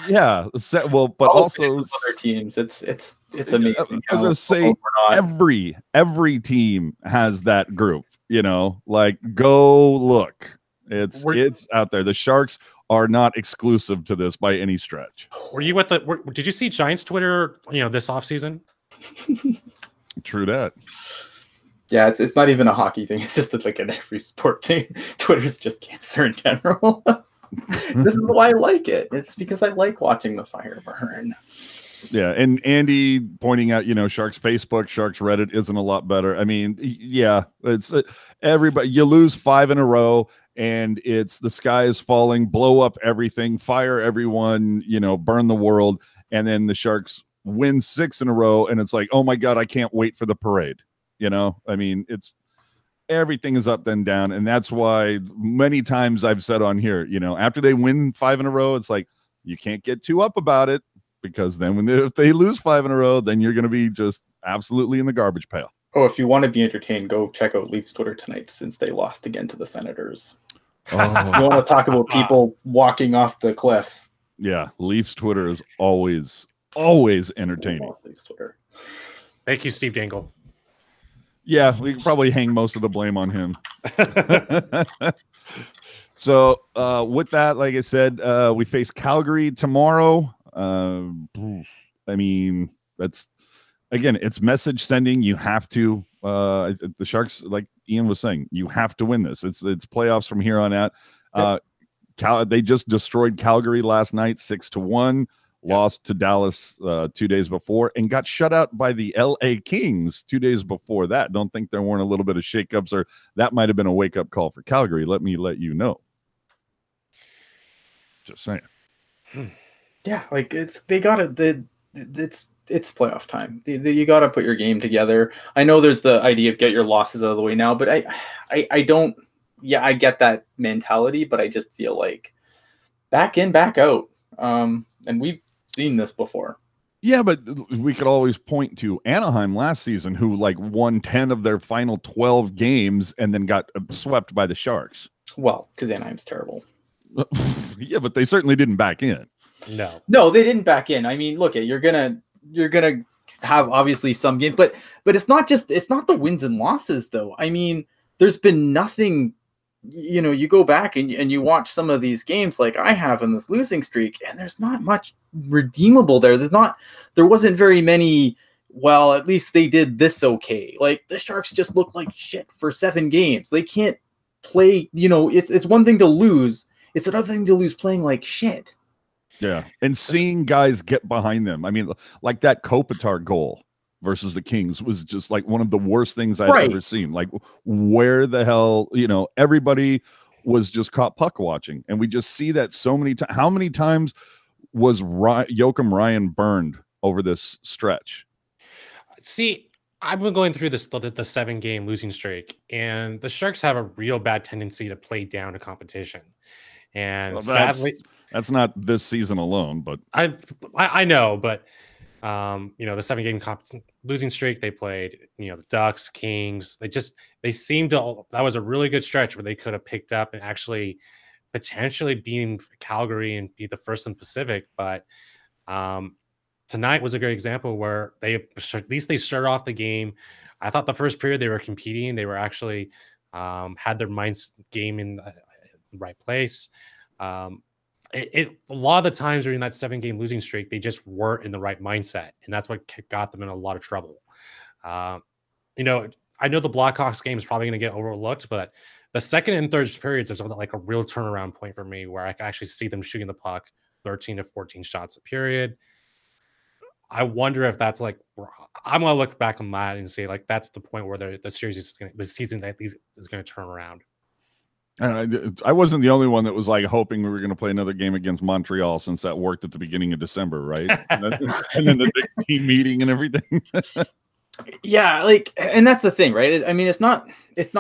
Yeah. Well, but also other teams. It's amazing. I was gonna say every team has that group. Like go look. It's out there. The Sharks are not exclusive to this by any stretch. Were you at did you see Giants Twitter, this offseason? True that. Yeah, it's not even a hockey thing. It's just like an every sport thing. Twitter's just cancer in general. This is why I like it. It's because I like watching the fire burn. Yeah, and Andy pointing out, Sharks Facebook, Sharks Reddit isn't a lot better. I mean, yeah, it's everybody. You lose 5 in a row, and it's the sky is falling, blow up everything, fire everyone, burn the world, and then the Sharks win 6 in a row, and it's like, oh my God, I can't wait for the parade. I mean, it's everything is up and down, and that's why many times I've said on here, after they win 5 in a row, it's like you can't get too up about it, because then if they lose 5 in a row, then you're going to be just absolutely in the garbage pail. Oh, if you want to be entertained, go check out Leafs Twitter tonight, since they lost again to the Senators. You want to talk about people walking off the cliff? Yeah, Leafs Twitter is always entertaining. Leafs Twitter. Thank you, Steve Dangle. Yeah, we can probably hang most of the blame on him. So with that, like I said, we face Calgary tomorrow. I mean, it's message sending. You have to. The Sharks, like Ian was saying, you have to win this. It's playoffs from here on out. They just destroyed Calgary last night, 6-1. Lost to Dallas 2 days before, and got shut out by the LA Kings 2 days before that. Don't think there weren't a little bit of shakeups, or that might have been a wake-up call for Calgary. Let you know. Just saying. Yeah, like it's playoff time. You got to put your game together. I know there's the idea of get your losses out of the way now, but I don't. Yeah, I get that mentality, but I just feel like back in, back out. And we've seen this before. Yeah, but we could always point to Anaheim last season, who won 10 of their final 12 games and then got swept by the Sharks. Well, because Anaheim's terrible. Yeah, but they certainly didn't back in. No, they didn't back in. I mean, look, you're gonna have obviously some games, but it's not the wins and losses though. I mean, there's been nothing. You go back and you watch some of these games like I have in this losing streak, and there's not much redeemable there. There wasn't very many. Well, at least they did this okay. Like the Sharks just look like shit for 7 games. They can't play. It's one thing to lose. It's another thing to lose playing like shit. Yeah, and seeing guys get behind them. I mean, like that Kopitar goal versus the Kings was just like one of the worst things I've ever seen. Like, where the hell, everybody was just caught puck watching, and we just see that so many times. How many times was Joachim Ryan burned over this stretch? See, I've been going through the 7-game losing streak, and the Sharks have a real bad tendency to play down a competition. And sadly, that's not this season alone, but I know, but the 7-game losing streak they played, the Ducks, Kings, they seemed to, that was a really good stretch where they could have picked up and actually potentially beating Calgary and be the first in the Pacific. But tonight was a great example where at least they started off the game. I thought the first period they were competing. They were actually had their minds game in the right place. A lot of the times during that 7-game losing streak, they just weren't in the right mindset, and that's what got them in a lot of trouble. I know the Blackhawks game is probably going to get overlooked, but the second and third periods is like a real turnaround point for me, where I can actually see them shooting the puck 13 to 14 shots a period. I wonder if that's I'm going to look back on that and say that's the point where the season at least is going to turn around. And I wasn't the only one that was hoping we were going to play another game against Montreal, since that worked at the beginning of December, right? and then the big team meeting and everything. Yeah, and that's the thing, right? I mean, it's not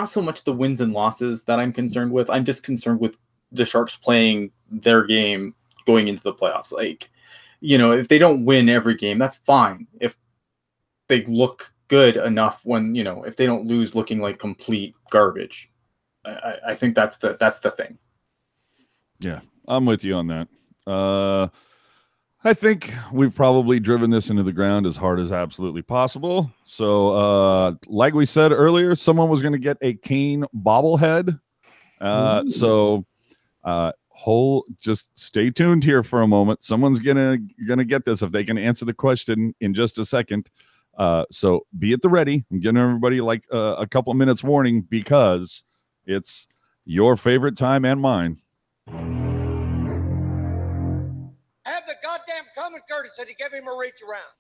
so much the wins and losses that I'm concerned with. I'm just concerned with the Sharks playing their game going into the playoffs. Like, if they don't win every game, that's fine. If they look good enough when, if they don't lose looking like complete garbage, I think that's the thing. Yeah, I'm with you on that. I think we've probably driven this into the ground as hard as absolutely possible. So, like we said earlier, someone was going to get a Kane bobblehead. Just stay tuned here for a moment. Someone's gonna get this if they can answer the question in just a second. So be at the ready. I'm giving everybody like a couple of minutes warning because it's your favorite time and mine. Have the goddamn common courtesy to give him a reach around.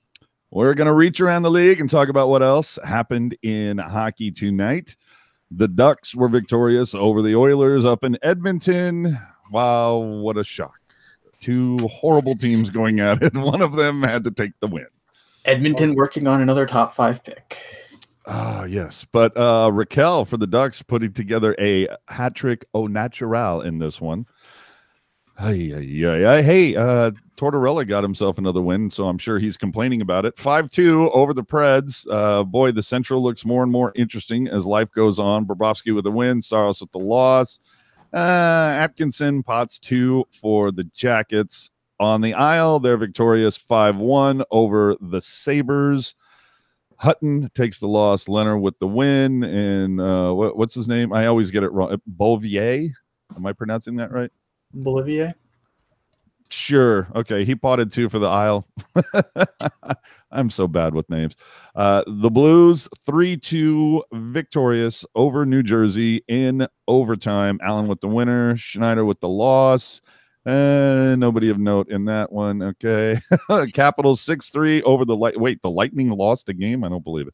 We're going to reach around the league and talk about what else happened in hockey tonight. The Ducks were victorious over the Oilers up in Edmonton. Wow, what a shock. Two horrible teams going at it. One of them had to take the win. Edmonton working on another top 5 pick. Yes. But Raquel for the Ducks putting together a hat trick au natural in this one. Hey, Tortorella got himself another win, so I'm sure he's complaining about it. 5-2 over the Preds. Boy, the Central looks more and more interesting as life goes on. Bobrovsky with the win, Saros with the loss. Atkinson pots 2 for the Jackets. On the Isle, they're victorious 5-1 over the Sabres. Hutton takes the loss. Leonard with the win. And what's his name? I always get it wrong. Bolivier? Am I pronouncing that right? Bolivier? Sure. Okay. He potted 2 for the Isle. I'm so bad with names. The Blues 3-2 victorious over New Jersey in overtime. Allen with the winner. Schneider with the loss. Nobody of note in that one. Okay. Capitals 6-3 over the the Lightning lost a game. I don't believe it.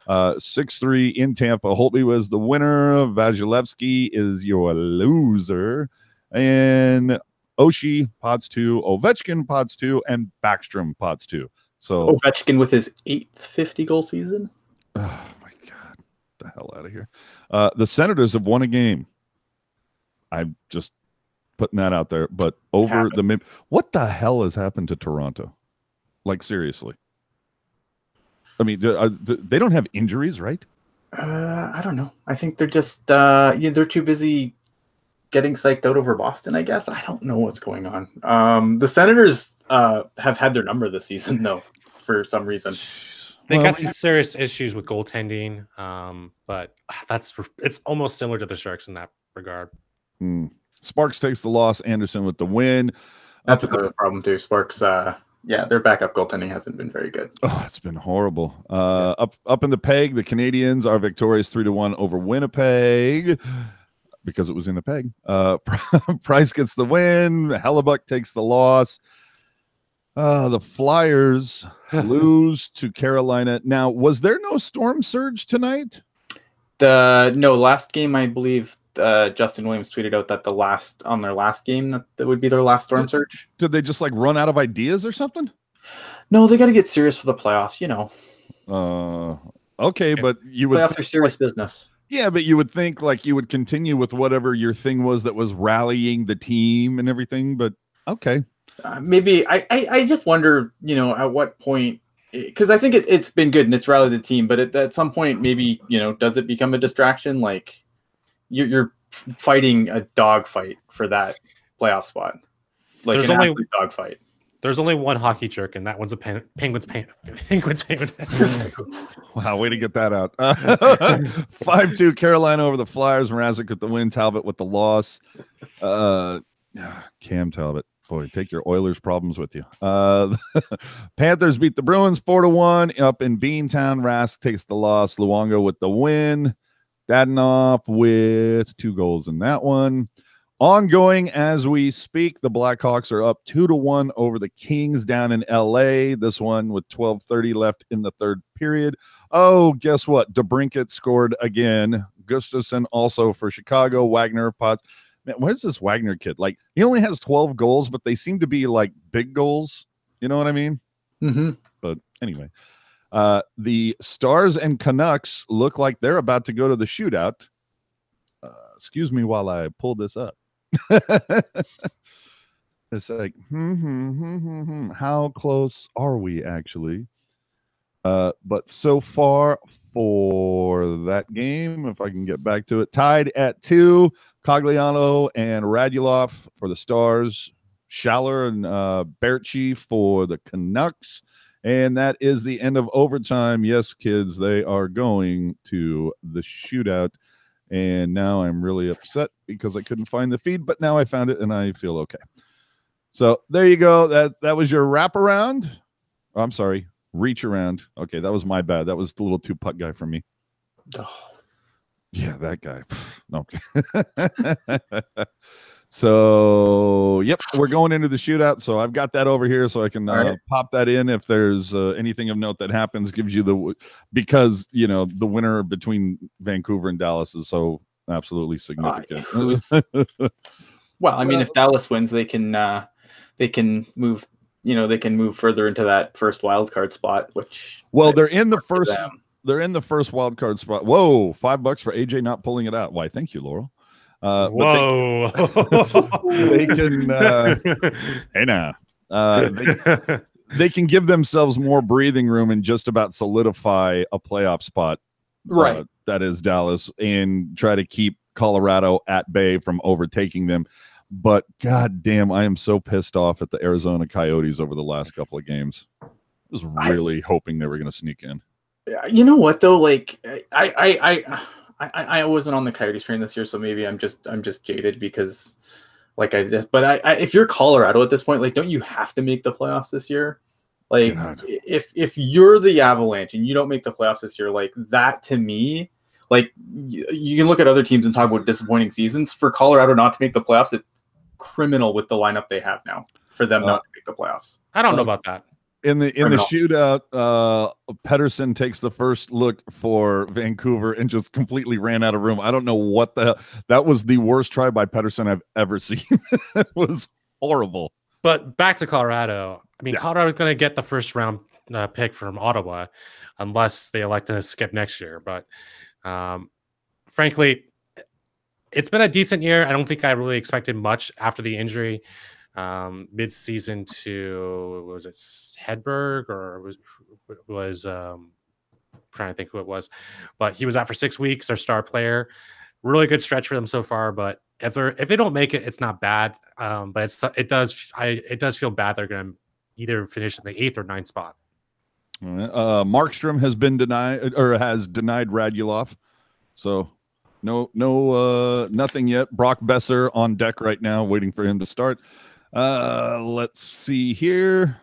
6-3 in Tampa. Holtby was the winner. Vasilevsky is your loser. And Oshie pots 2, Ovechkin pots 2, and Backstrom pots 2. So Ovechkin with his 8th 50-goal season. Oh my God, the hell out of here! The Senators have won a game. I'm just putting that out there. But over what the hell has happened to Toronto? Like seriously. I mean, they don't have injuries, right? I don't know. I think they're just they're too busy getting psyched out over Boston, I guess. I don't know what's going on. The Senators have had their number this season, though, for some reason. They got some serious issues with goaltending, but it's almost similar to the Sharks in that regard. Sparks takes the loss. Anderson with the win. That's another problem, too. Sparks, their backup goaltending hasn't been very good. Oh, it's been horrible. Up in the peg, the Canadians are victorious 3-1 over Winnipeg. Because it was in the peg. Price gets the win. Hellebuck takes the loss. The Flyers lose to Carolina. Now, was there no storm surge tonight? No, last game, I believe Justin Williams tweeted out that on their last game, that would be their last storm surge. Did they just like run out of ideas or something? No, they got to get serious for the playoffs, Okay, but you would playoffs are serious business. Yeah, but you would think like you would continue with whatever your thing was that was rallying the team and everything. But okay, maybe I just wonder, at what point, because I think it's been good and it's rallied the team, but at some point, maybe does it become a distraction? Like you're fighting a dogfight for that playoff spot, like there's an only absolute dogfight. There's only one hockey jerk, and that one's a Penguins payment. Wow, way to get that out. 5-2 Carolina over the Flyers. Mrazek with the win. Talbot with the loss. Cam Talbot. Boy, take your Oilers problems with you. Panthers beat the Bruins 4-1 up in Beantown. Rask takes the loss. Luongo with the win. Dadonov with 2 goals in that one. Ongoing as we speak, the Blackhawks are up 2-1 over the Kings down in LA. This one with 12:30 left in the third period. Oh, guess what? DeBrincat scored again. Gustafsson also for Chicago. Wagner pots. Man, where's this Wagner kid? Like, he only has 12 goals, but they seem to be like big goals. You know what I mean? Mm-hmm. But anyway, the Stars and Canucks look like they're about to go to the shootout. Excuse me while I pull this up. It's like, how close are we actually? But so far for that game, if I can get back to it, tied at 2, Cogliano and Radulov for the Stars, Schaller and Berchi for the Canucks. And that is the end of overtime. Yes, kids, they are going to the shootout. And now I'm really upset because I couldn't find the feed, but now I found it and I feel okay. So there you go. That was your wraparound. Oh, I'm sorry, reach around. Okay, that was my bad. That was the little 2-putt guy for me. Oh. Yeah, that guy. No. So, yep, we're going into the shootout. So I've got that over here so I can pop that in if there's anything of note that happens. Gives you because, the winner between Vancouver and Dallas is so absolutely significant. Well, I mean, if Dallas wins, they can move. They can move further into that first wild card spot. They're in the first. They're in the first wild card spot. Whoa, $5 for AJ not pulling it out. Why? Thank you, Laurel. Whoa! They can. Hey now. They can give themselves more breathing room and just about solidify a playoff spot. Right. That is Dallas, and try to keep Colorado at bay from overtaking them. But god damn, I am so pissed off at the Arizona Coyotes over the last couple of games. I was really hoping they were going to sneak in. You know what though? Like I wasn't on the Coyotes train this year, so maybe I'm just jaded because if you're Colorado at this point, like, don't you have to make the playoffs this year? Like, God. If you're the Avalanche and you don't make the playoffs this year, like, that to me, like, you can look at other teams and talk about disappointing seasons. For Colorado not to make the playoffs, it's criminal with the lineup they have now for them not to make the playoffs. I don't know about that. In the shootout, Pettersson takes the first look for Vancouver and just completely ran out of room. I don't know what the hell. That was the worst try by Pettersson I've ever seen. It was horrible. But back to Colorado. I mean, Colorado's going to get the first round pick from Ottawa unless they elect to skip next year. But frankly, it's been a decent year. I don't think I really expected much after the injury. Mid-season to, was it Hedberg or was trying to think who it was, but he was out for 6 weeks. Their star player, really good stretch for them so far. But if they don't make it, it's not bad. But it does feel bad. They're going to either finish in the 8th or 9th spot. Markstrom has been denied Radulov, so nothing yet. Brock Besser on deck right now, waiting for him to start. Let's see here.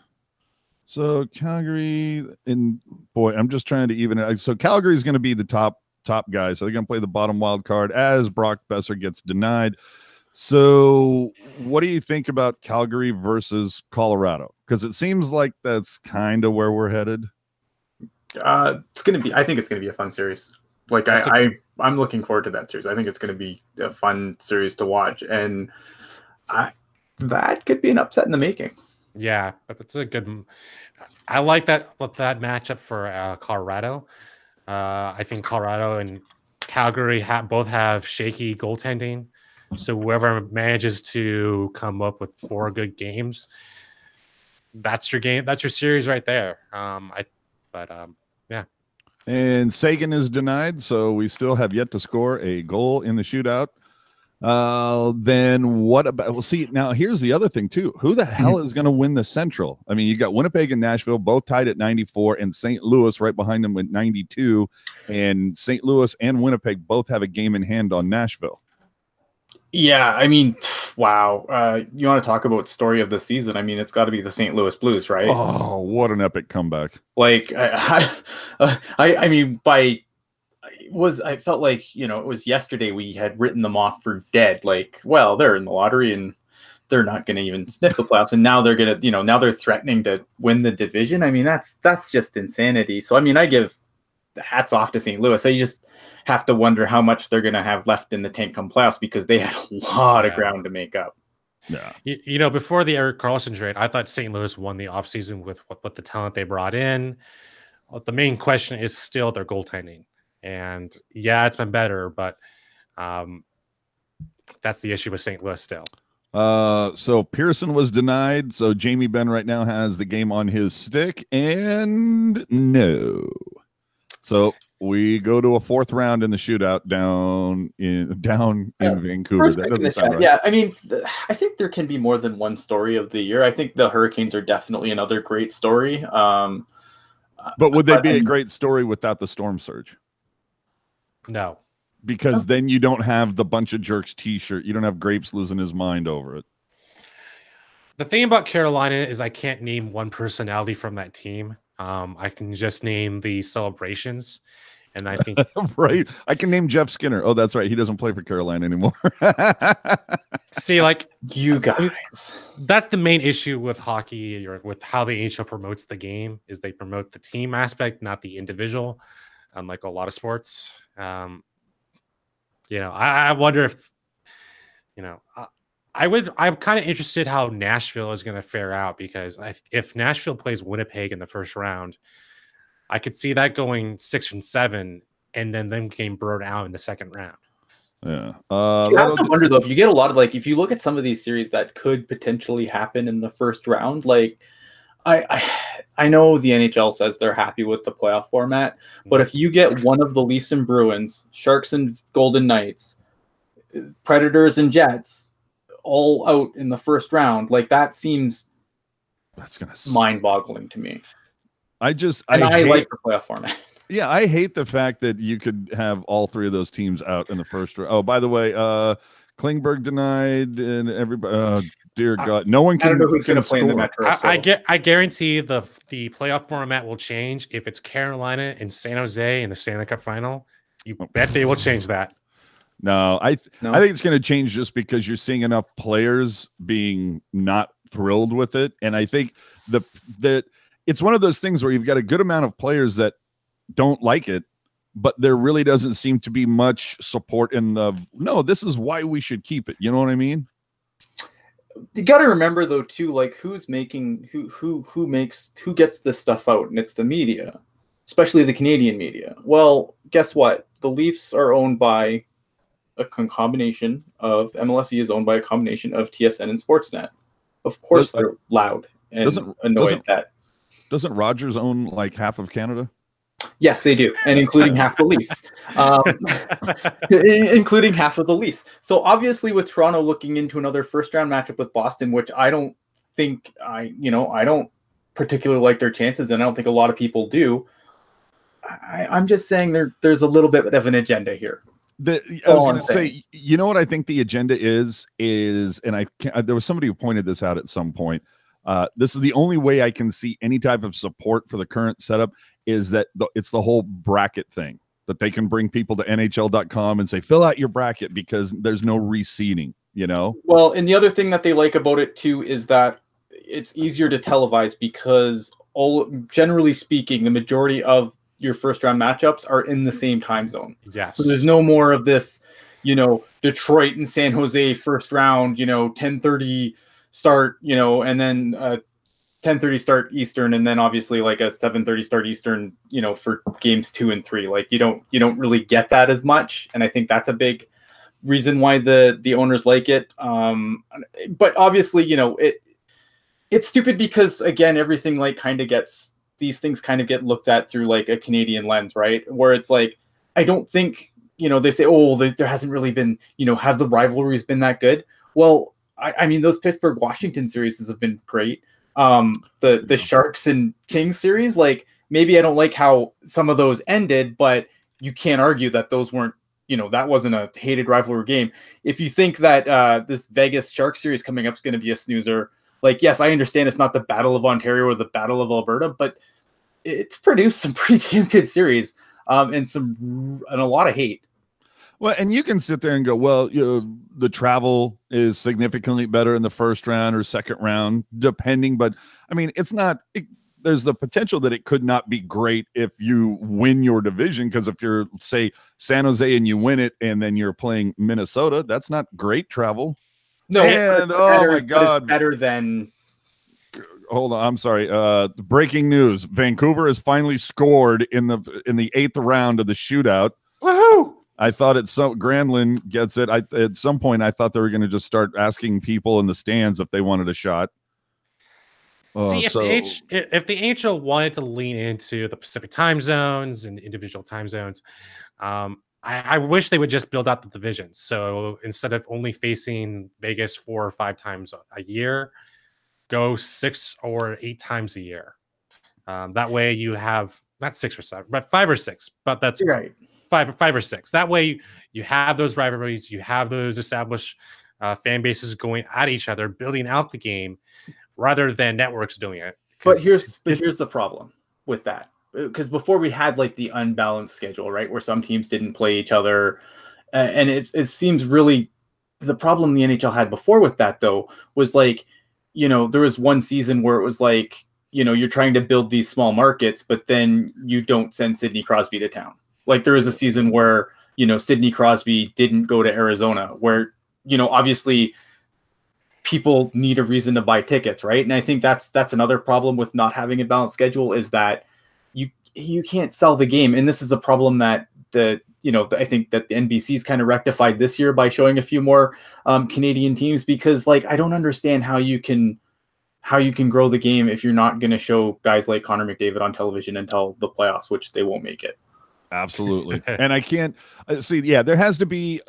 So Calgary, and boy, I'm just trying to even it. So Calgary is going to be the top guy. So they're going to play the bottom wild card as Brock Besser gets denied. So what do you think about Calgary versus Colorado? Because it seems like that's kind of where we're headed. I think it's going to be a fun series. Like I'm looking forward to that series. I think it's going to be a fun series to watch, and that could be an upset in the making. Yeah, it's a good. I like that matchup for Colorado. I think Colorado and Calgary both have shaky goaltending, so whoever manages to come up with 4 good games, that's your game. That's your series right there. Yeah. And Sagan is denied, so we still have yet to score a goal in the shootout. Then what about? Well, see, now here's the other thing too. Who the hell is going to win the Central? I mean, you got Winnipeg and Nashville both tied at 94, and St. Louis right behind them with 92. And St. Louis and Winnipeg both have a game in hand on Nashville. Yeah, I mean, wow. You want to talk about story of the season? I mean, it's got to be the St. Louis Blues, right? Oh, what an epic comeback! Like, I mean, I felt like, it was yesterday we had written them off for dead. Like, well, they're in the lottery and they're not going to even sniff the playoffs, and now they're going to, now they're threatening to win the division. I mean, that's just insanity. So, I mean, I give the hats off to St. Louis. I just have to wonder how much they're going to have left in the tank come playoffs because they had a lot of ground to make up. Yeah. Before the Erik Karlsson trade, I thought St. Louis won the offseason with what the talent they brought in. Well, the main question is still their goaltending. And yeah, it's been better, but that's the issue with St. Louis still. So Pearson was denied. So Jamie Benn right now has the game on his stick, and no. So we go to a 4th round in the shootout down in Vancouver. That doesn't sound right. Yeah, I mean, I think there can be more than one story of the year. I think the Hurricanes are definitely another great story. But would they be a great story without the storm surge? No. Because then you don't have the bunch of jerks t-shirt. You don't have Grapes losing his mind over it. The thing about Carolina is I can't name one personality from that team. I can just name the celebrations. And I think right. I can name Jeff Skinner. Oh, that's right. He doesn't play for Carolina anymore. See, like you guys, that's the main issue with hockey or with how the NHL promotes the game is they promote the team aspect, not the individual, unlike a lot of sports. I wonder if, I'm kind of interested how Nashville is going to fare out, because if Nashville plays Winnipeg in the first round, I could see that going 6-7 and then them getting burned out in the second round. Yeah. You have to wonder, though, if you get a lot of, if you look at some of these series that could potentially happen in the first round, I know the NHL says they're happy with the playoff format, but if you get one of the Leafs and Bruins, Sharks and Golden Knights, Predators and Jets all out in the first round, that seems mind-boggling to me. I like the playoff format. Yeah, I hate the fact that you could have all 3 of those teams out in the first round. Oh, by the way, Klingberg denied, and everybody. Dear God, no one can. I don't know who's going to play in the Metro. I guarantee the playoff format will change if it's Carolina and San Jose in the Stanley Cup final. You bet they will change that. No, I think it's going to change just because you're seeing enough players being not thrilled with it, and I think that it's one of those things where you've got a good amount of players that don't like it, but there really doesn't seem to be much support in no, this is why we should keep it. You know what I mean? You got to remember, though, too, who's making who gets this stuff out, and it's the media, especially the Canadian media. Well, guess what? The Leafs are owned by a combination of MLSE is owned by a combination of TSN and Sportsnet. Of course, they're loud and annoyed that. Doesn't Rogers own half of Canada? Yes, they do, and including half the Leafs, including half of the Leafs. So obviously, with Toronto looking into another first-round matchup with Boston, which I don't think I don't particularly like their chances, and I don't think a lot of people do. I'm just saying there's a little bit of an agenda here. I was going to say, you know what I think the agenda is, and there was somebody who pointed this out at some point. This is the only way I can see any type of support for the current setup is that it's the whole bracket thing, that they can bring people to NHL.com and say, fill out your bracket because there's no reseeding, Well, and the other thing that they like about it too is that it's easier to televise because generally speaking, the majority of your first round matchups are in the same time zone. Yes. So there's no more of this, Detroit and San Jose first round, 10:30 start, and then 10:30 start Eastern, and then obviously a 7:30 start Eastern, for games 2 and 3. You don't really get that as much, and I think that's a big reason why the owners like it. But obviously, it's stupid because again, everything these things kind of get looked at through a Canadian lens, right? Where it's I don't think they say, there hasn't really been have the rivalries been that good? Well, I mean those Pittsburgh Washington series have been great. The Sharks and Kings series, maybe I don't like how some of those ended, but you can't argue that those weren't, that wasn't a hated rivalry game. If you think that this Vegas Sharks series coming up is going to be a snoozer, yes, I understand it's not the Battle of Ontario or the Battle of Alberta, but it's produced some pretty damn good series and a lot of hate. Well, and you can sit there and go, well, the travel is significantly better in the first round or second round, depending. But I mean, there's the potential that it could not be great if you win your division. Because if you're, say, San Jose and you win it and then you're playing Minnesota, that's not great travel. No, and oh my God, better than. Hold on, I'm sorry. Breaking news: Vancouver has finally scored in the 8th round of the shootout. Woohoo! I thought Granlund gets it. At some point, I thought they were going to just start asking people in the stands if they wanted a shot. See, if the NHL wanted to lean into the Pacific time zones and individual time zones, I wish they would just build out the divisions. So instead of only facing Vegas 4 or 5 times a year, go 6 or 8 times a year. That way you have not 6 or 7, but 5 or 6. But that's right. 5 or 6. That way you have those rivalries, you have those established fan bases going at each other, building out the game, rather than networks doing it. But here's the problem with that, because before we had like the unbalanced schedule, right, where some teams didn't play each other, and it seems really the problem the NHL had before with that though was like, there was one season where it was like, you're trying to build these small markets, but then you don't send Sidney Crosby to town. Like there was a season where Sidney Crosby didn't go to Arizona, where obviously people need a reason to buy tickets, right? And I think that's another problem with not having a balanced schedule, is that you can't sell the game. And this is a problem that I think that the NBC's kind of rectified this year by showing a few more Canadian teams, because like I don't understand how you can grow the game if you're not going to show guys like Connor McDavid on television until the playoffs, which they won't make it. Absolutely. And I can't see. Yeah, there has to be.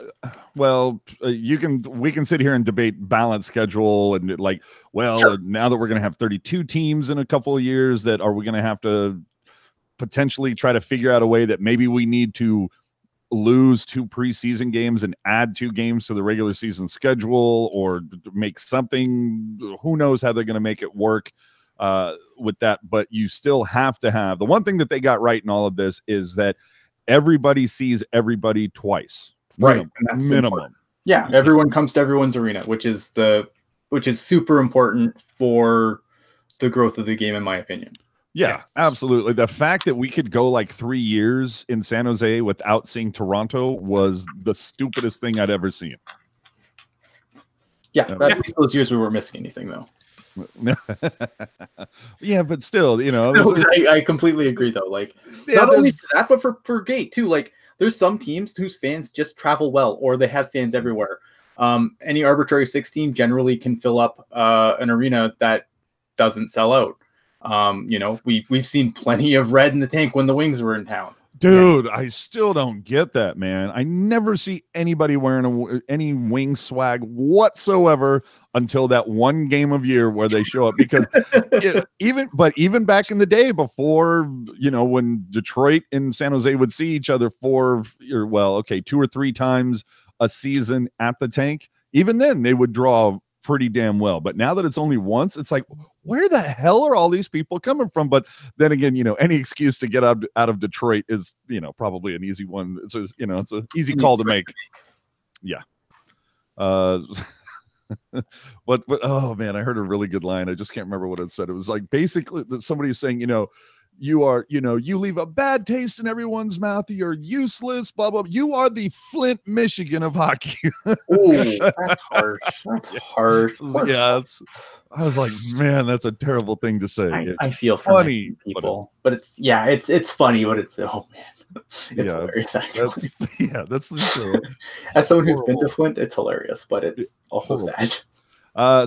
We can sit here and debate balanced schedule and like, sure, now that we're going to have 32 teams in a couple of years, that are we going to have to potentially try to figure out a way that maybe we need to lose 2 preseason games and add 2 games to the regular season schedule, or make something. Who knows how they're going to make it work with that, but you still have to have the one thing that they got right in all of this is that everybody sees everybody twice, right? Minimum. Important. Yeah, everyone comes to everyone's arena, which is super important for the growth of the game, in my opinion. Yeah, yes, absolutely. The fact that we could go like 3 years in San Jose without seeing Toronto was the stupidest thing I'd ever seen. Yeah, at least those years we weren't missing anything though. Yeah, but still, I completely agree though. Like, not only that, but for Gate too. Like, there's some teams whose fans just travel well, or they have fans everywhere. Any arbitrary 6 team generally can fill up an arena that doesn't sell out. We've seen plenty of red in the tank when the Wings were in town. Dude, yes. I still don't get that, man. I never see anybody wearing any wing swag whatsoever until that one game of year where they show up. Because even back in the day before, when Detroit and San Jose would see each other 2 or 3 times a season at the tank, even then they would draw pretty damn well. But now that it's only once, it's like, where the hell are all these people coming from? But then again, any excuse to get out of Detroit is, probably an easy one. It's it's an easy call to make. Yeah. But oh man, I heard a really good line. I just can't remember what it said. It was like basically that somebody was saying, you leave a bad taste in everyone's mouth. You're useless, blah, blah. You are the Flint, Michigan of hockey. Ooh, that's harsh. That's harsh. Yeah. I was like, man, that's a terrible thing to say. I feel funny people, but it's funny, but it's, oh man, it's hilarious. That's true. As someone who's been to Flint, it's hilarious, but it's also sad.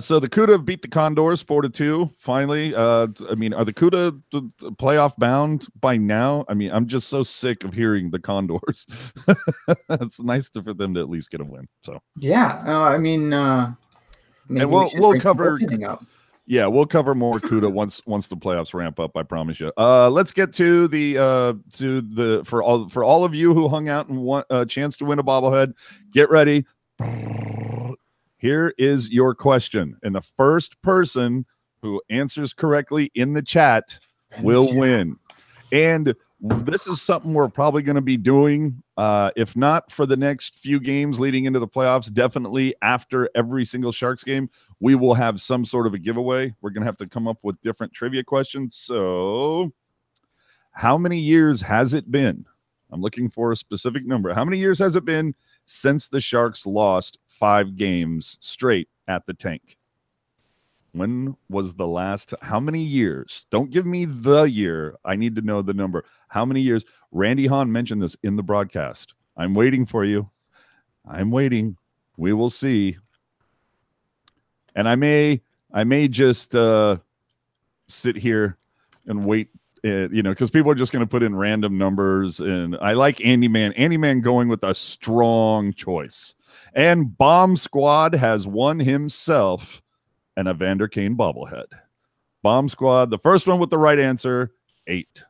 So the CUDA beat the Condors 4-2. Finally, are the CUDA playoff bound by now? I mean, I'm just so sick of hearing the Condors. It's nice for them to at least get a win. So yeah, and we'll cover. Yeah, we'll cover more CUDA once the playoffs ramp up. I promise you. Let's get to the for all of you who hung out and want a chance to win a bobblehead. Get ready. Here is your question, and the first person who answers correctly in the chat will win. And this is something we're probably going to be doing, if not for the next few games leading into the playoffs, definitely after every single Sharks game, we will have some sort of a giveaway. We're going to have to come up with different trivia questions. So how many years has it been? I'm looking for a specific number. How many years has it been since the Sharks lost 5 games straight at the tank? When was the last? How many years? Don't give me the year. I need to know the number. How many years? Randy Hahn mentioned this in the broadcast. I'm waiting for you. I'm waiting. We will see. And I may just sit here and wait, because people are just going to put in random numbers. And I like Andy Man going with a strong choice. And Bomb Squad has won himself an Evander Kane bobblehead. Bomb Squad, the first one with the right answer, 8.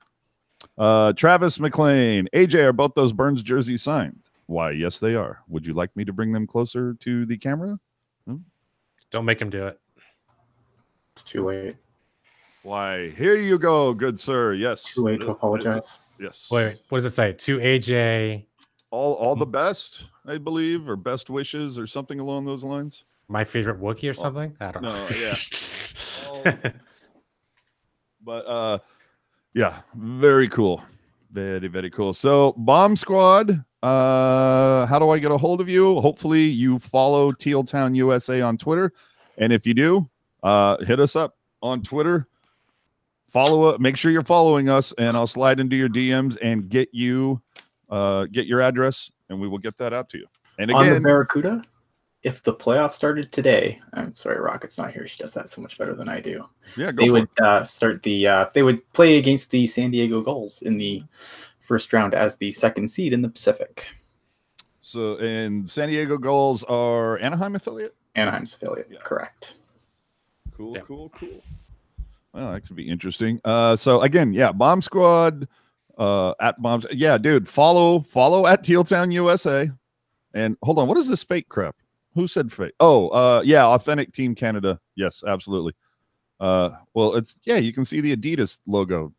Travis McLean, AJ, are both those Burns jerseys signed? Why, yes, they are. Would you like me to bring them closer to the camera? Don't make him do it. It's too late. Why, here you go, good sir. Yes. Too late to apologize. Yes. Wait, what does it say? To AJ. All the best, I believe, or best wishes or something along those lines. My favorite Wookiee or something? I don't know. No, yeah. But yeah, very cool. Very, very cool. So Bomb Squad, how do I get a hold of you? Hopefully you follow TealTownUSA on Twitter. And if you do, hit us up on Twitter. Follow it. Make sure you're following us, and I'll slide into your DMs and get your address, and we will get that out to you. And again, on the Barracuda, if the playoffs started today, I'm sorry, Rocket's not here. She does that so much better than I do. Yeah, they would they would play against the San Diego Gulls in the first round as the second seed in the Pacific. So, and San Diego Gulls are Anaheim affiliate? Anaheim's affiliate, yeah. Correct. Cool, yeah. Cool. Well, that could be interesting. So again, yeah, Bomb Squad at Bombs. Yeah, dude, follow at TealTownUSA. And hold on, what is this fake crap? Who said fake? Oh, yeah, Authentic Team Canada. Yes, absolutely. Well, it's you can see the Adidas logo.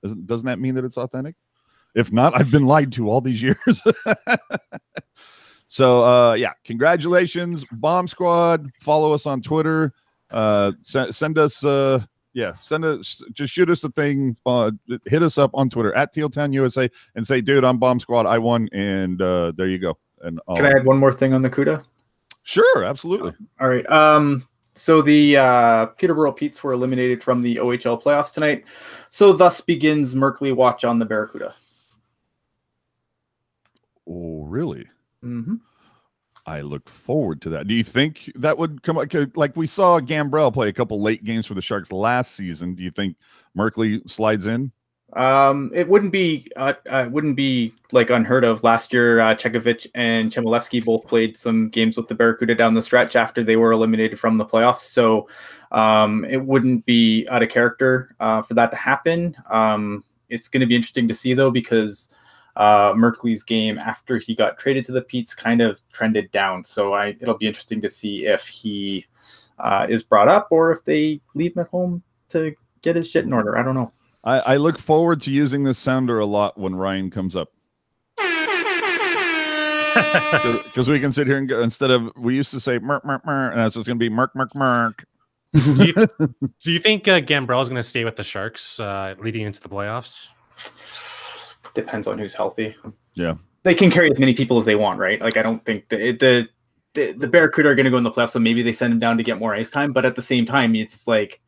Doesn't that mean that it's authentic? If not, I've been lied to all these years. So yeah, congratulations, Bomb Squad. Follow us on Twitter. Send us just shoot us a thing. Hit us up on Twitter at TealTownUSA and say, dude, I'm Bomb Squad. I won, and there you go. And can I add one more thing on the CUDA? Sure, absolutely. All right. So the Peterborough Petes were eliminated from the OHL playoffs tonight. So thus begins Merkley watch on the Barracuda. Oh, really? Mm-hmm. I look forward to that. Do you think that would come like we saw Gambrell play a couple late games for the Sharks last season? Do you think Merkley slides in? It wouldn't be like unheard of. Last year, Chekovich and Chmielewski both played some games with the Barracuda down the stretch after they were eliminated from the playoffs. So it wouldn't be out of character for that to happen. It's going to be interesting to see though, because Merkley's game after he got traded to the Petes kind of trended down. So it'll be interesting to see if he is brought up or if they leave him at home to get his shit in order. I don't know. I look forward to using this sounder a lot when Ryan comes up. Because we can sit here and go, instead of, we used to say merk, merk, merk, and it's just going to be merk, merk, merk. Do you think Gambrell is going to stay with the Sharks leading into the playoffs? Depends on who's healthy. Yeah. They can carry as many people as they want, right? Like, I don't think the Barracuda are going to go in the playoffs, so maybe they send him down to get more ice time. But at the same time, it's like,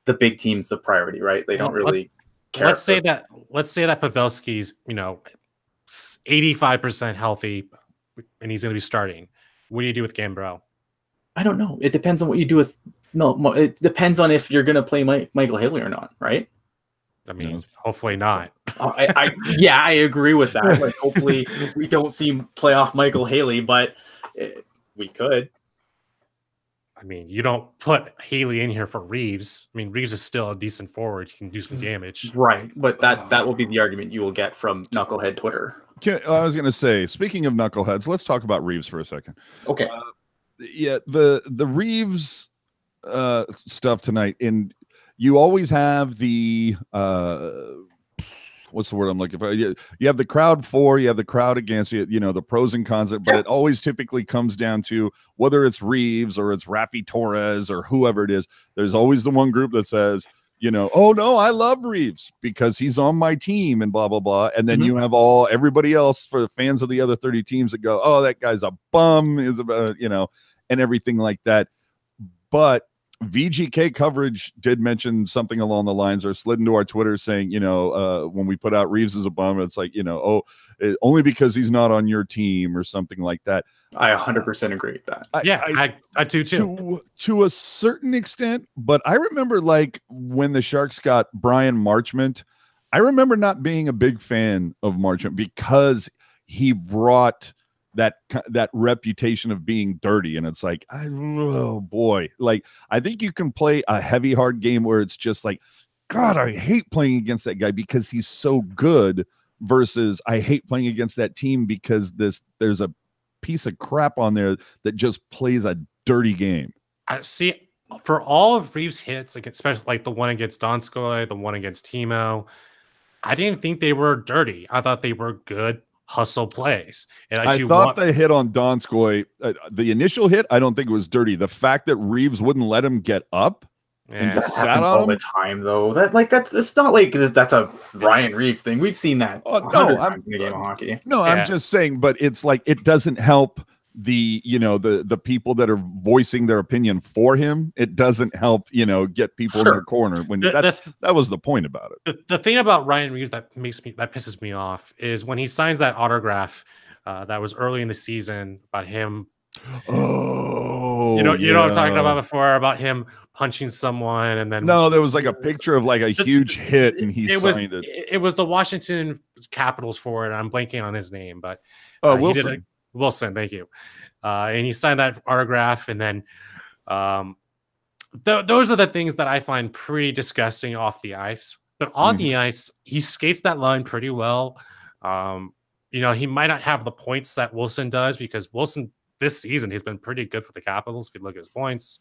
the big team's the priority, right? They don't really care. Let's say that Pavelski's 85% healthy and he's going to be starting. What do you do with Gambrell? I don't know. It depends on what you do with. No, it depends on if you're going to play Michael Haley or not, right? I mean, hopefully not. I agree with that. Like, hopefully we don't see playoff Michael Haley, but we could. I mean, you don't put Haley in here for Reeves. I mean, Reeves is still a decent forward. He can do some damage. Right. But that will be the argument you will get from Knucklehead Twitter. I was going to say, speaking of Knuckleheads, let's talk about Reeves for a second. Okay. Yeah, the Reeves stuff tonight, and you always have the what's the word I'm looking for? You have the crowd for, you have the crowd against you, the pros and cons, but it always typically comes down to whether it's Reeves or it's Rafi Torres or whoever it is. There's always the one group that says, oh no, I love Reeves because he's on my team and blah, blah, blah. And then you have everybody else for the fans of the other 30 teams that go, oh, that guy's a bum, and everything like that. But VGK coverage did mention something along the lines, or slid into our Twitter saying, when we put out Reeves as a bum, it's like, only because he's not on your team or something like that. I 100% agree with that. I do too. To a certain extent, but I remember like when the Sharks got Brian Marchment, I remember not being a big fan of Marchment because he brought that reputation of being dirty, and it's like, oh boy, like I think you can play a heavy hard game where it's just like, God, I hate playing against that guy because he's so good, versus I hate playing against that team because there's a piece of crap on there that just plays a dirty game. I see. For all of Reeves' hits, like especially like the one against Donskoy, the one against Timo, I didn't think they were dirty. I thought they were good hustle plays. And I thought the hit on Donskoy, the initial hit, I don't think it was dirty. The fact that Reeves wouldn't let him get up and just sat on all him the time, though. It's not like that's a Ryan Reeves thing. We've seen that. Times in the game of hockey. No, I'm just saying, but it's like it doesn't help the people that are voicing their opinion for him. It doesn't help get people in their corner when that was the point about it. The thing about Ryan Reeves that pisses me off is when he signs that autograph that was early in the season about him. Oh, you know what I'm talking about before, about him punching someone, and then there was like a picture of like a huge hit, and he signed it. It was the Washington Capitals forward. I'm blanking on his name, but Wilson. Wilson, thank you. And he signed that autograph, and then those are the things that I find pretty disgusting off the ice. But on the ice, he skates that line pretty well. He might not have the points that Wilson does, because Wilson this season he's been pretty good for the Capitals. If you look at his points,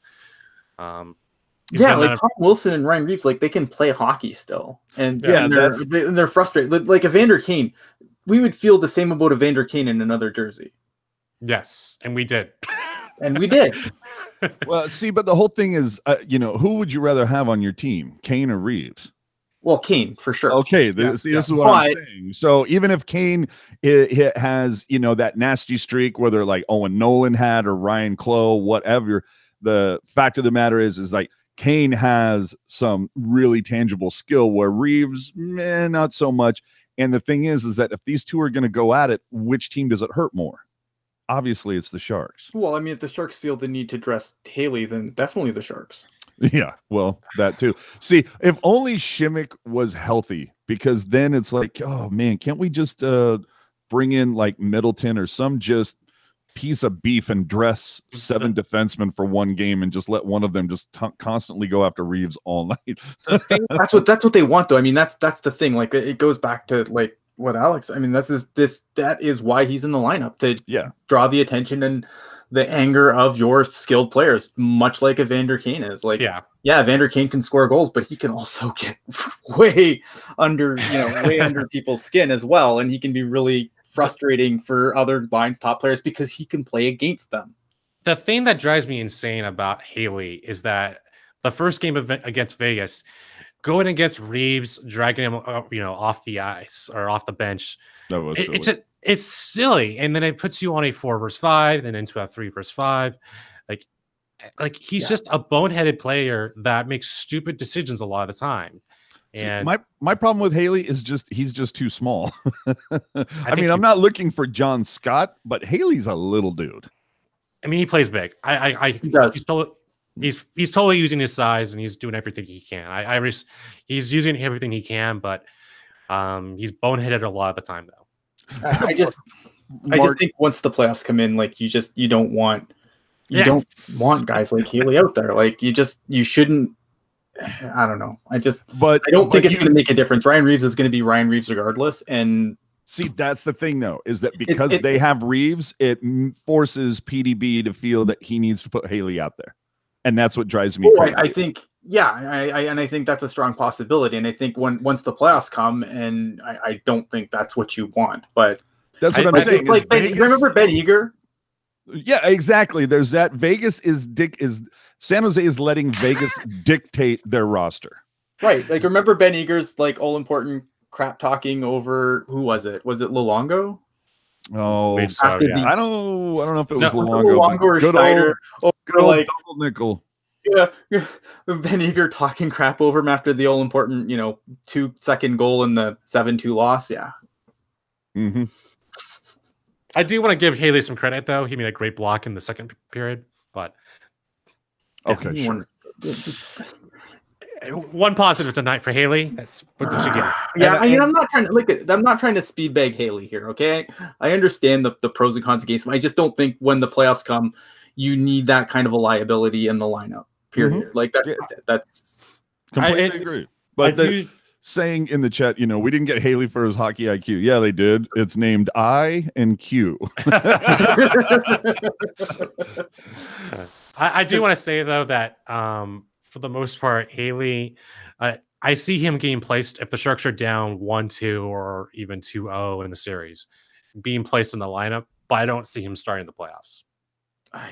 Tom Wilson and Ryan Reeves, like they can play hockey still, and they're frustrated. Like Evander Kane, we would feel the same about Evander Kane in another jersey. Yes, and we did. Well, see, but the whole thing is, who would you rather have on your team, Kane or Reeves? Well, Kane for sure. Okay, this is what I'm saying. So even if Kane it has that nasty streak, whether like Owen Nolan had or Ryan Clough, whatever, the fact of the matter is like Kane has some really tangible skill where Reeves, not so much. And the thing is that if these two are going to go at it, which team does it hurt more? Obviously, it's the Sharks. Well, I mean, if the Sharks feel the need to dress Haley, then definitely the Sharks. Yeah, well, that too. See, if only Shimmick was healthy, because then it's like, oh man, can't we just bring in like Middleton or some just piece of beef and dress 7 defensemen for one game and just let one of them just constantly go after Reeves all night? That's what they want, though. I mean, that's the thing. Like, it goes back to like what Alex. I mean, that is why he's in the lineup, to draw the attention and the anger of your skilled players, much like Evander Kane is. Like, Evander Kane can score goals, but he can also get way under people's skin as well, and he can be really frustrating for other lines top players because he can play against them. The thing that drives me insane about Haley is that the first game against Vegas, going against Reeves, dragging him off the ice or off the bench, that was silly. It's silly, and then it puts you on a 4 versus 5, then into a 3 versus 5. Like he's just a boneheaded player that makes stupid decisions a lot of the time. And see, my problem with Haley is he's just too small. I mean, I'm not looking for John Scott, but Haley's a little dude. I mean, he plays big. He does. He's totally using his size, and he's doing everything he can. He's using everything he can, but he's boneheaded a lot of the time, though. I just think once the playoffs come in, like you don't want guys like Haley out there. Like you shouldn't. I don't know. I don't think it's going to make a difference. Ryan Reeves is going to be Ryan Reeves regardless. And see, that's the thing, though, is that because they have Reeves, it forces PDB to feel that he needs to put Haley out there, and that's what drives me crazy. I think. Yeah, I think that's a strong possibility, and I think once the playoffs come, and I don't think that's what you want, but that's what I'm saying. Like remember Ben Eager? Yeah, exactly. There's that. San Jose is letting Vegas dictate their roster, right? Like remember Ben Eager's like all important crap talking over who was it? Was it Luongo? Oh, I don't know if it was Luongo. Luongo or Schneider. Good old double nickel. Ben Eager talking crap over him after the all important, 2-second goal in the 7-2 loss. Yeah. Mm-hmm. I do want to give Haley some credit, though. He made a great block in the second period, but okay, sure. One positive tonight for Haley. That's what you get. Yeah, I'm not trying to I'm not trying to speed bag Haley here. Okay, I understand the pros and cons against him. I just don't think when the playoffs come, you need that kind of a liability in the lineup. Period. Mm-hmm. Like that's completely agree. But saying in the chat, we didn't get Haley for his hockey IQ. Yeah, they did. It's named I and Q. I do want to say though that for the most part, Haley, I see him getting placed if the Sharks are down 1-2 or even 2-0 in the series, being placed in the lineup. But I don't see him starting the playoffs. I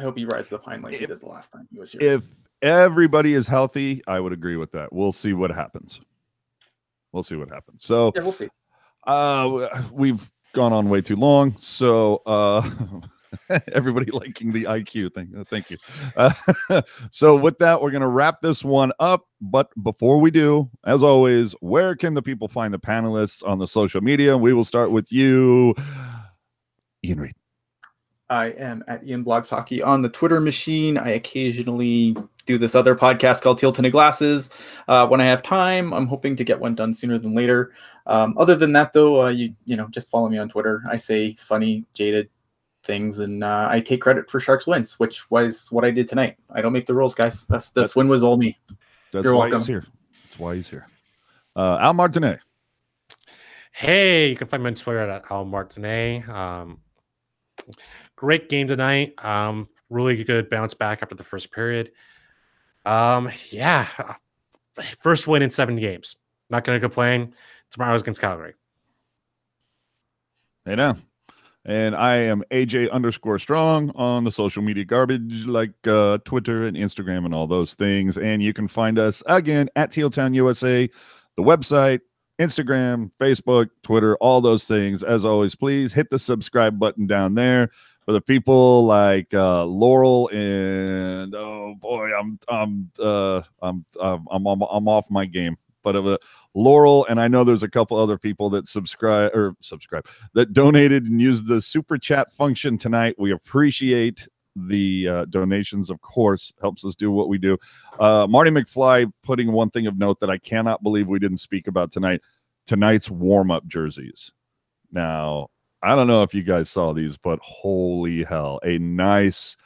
hope he rides the pine like he did the last time he was here. If everybody is healthy, I would agree with that. We'll see what happens. So yeah, we'll see. We've gone on way too long. So everybody liking the IQ thing. Thank you. So with that, we're going to wrap this one up. But before we do, as always, where can the people find the panelists on the social media? We will start with you, Ian Reid. I am at Ian Blogs Hockey on the Twitter machine. I occasionally do this other podcast called Teal Glasses when I have time. I'm hoping to get one done sooner than later. Other than that, though, you just follow me on Twitter. I say funny, jaded things, and I take credit for Sharks wins, which was what I did tonight. I don't make the rules, guys. This win was all me. That's You're why welcome. he's here. That's why he's here. Al Martinet. Hey, you can find me on Twitter at Al Martinet. Great game tonight. Really good bounce back after the first period. Yeah, first win in 7 games. Not going to complain. Tomorrow's against Calgary. Hey now. And I am AJ_strong on the social media garbage like Twitter and Instagram and all those things. And you can find us again at TealTownUSA, the website, Instagram, Facebook, Twitter, all those things. As always, please hit the subscribe button down there. For the people like Laurel and oh boy, I'm off my game. But Laurel, and I know there's a couple other people that subscribe that donated and used the super chat function tonight. We appreciate the donations, of course, helps us do what we do. Marty McFly putting one thing of note that I cannot believe we didn't speak about tonight's warm-up jerseys. Now, I don't know if you guys saw these, but holy hell, a nice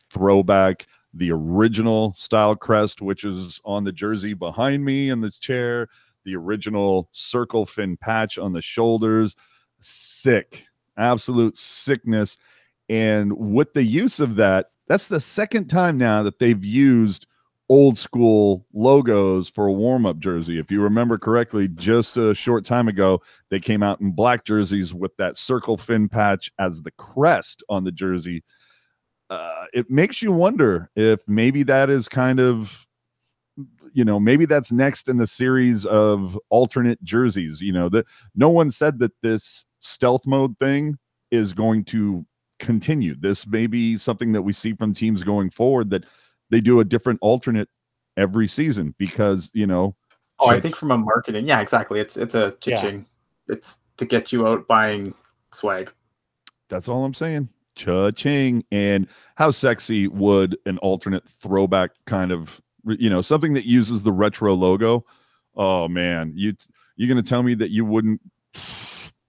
throwback. The original style crest, which is on the jersey behind me in this chair, the original circle fin patch on the shoulders, sick, absolute sickness. And with the use of that, that's the second time now that they've used old school logos for a warm-up jersey. If you remember correctly, just a short time ago, they came out in black jerseys with that circle fin patch as the crest on the jersey. It makes you wonder if maybe that is kind of, maybe that's next in the series of alternate jerseys. That no one said that this stealth mode thing is going to continue. This may be something that we see from teams going forward, that they do a different alternate every season because, I think from a marketing, yeah, exactly. It's a cha-ching. Yeah. It's to get you out buying swag. That's all I'm saying. Cha-ching. And how sexy would an alternate throwback kind of, something that uses the retro logo? Oh man, you're going to tell me that you wouldn't?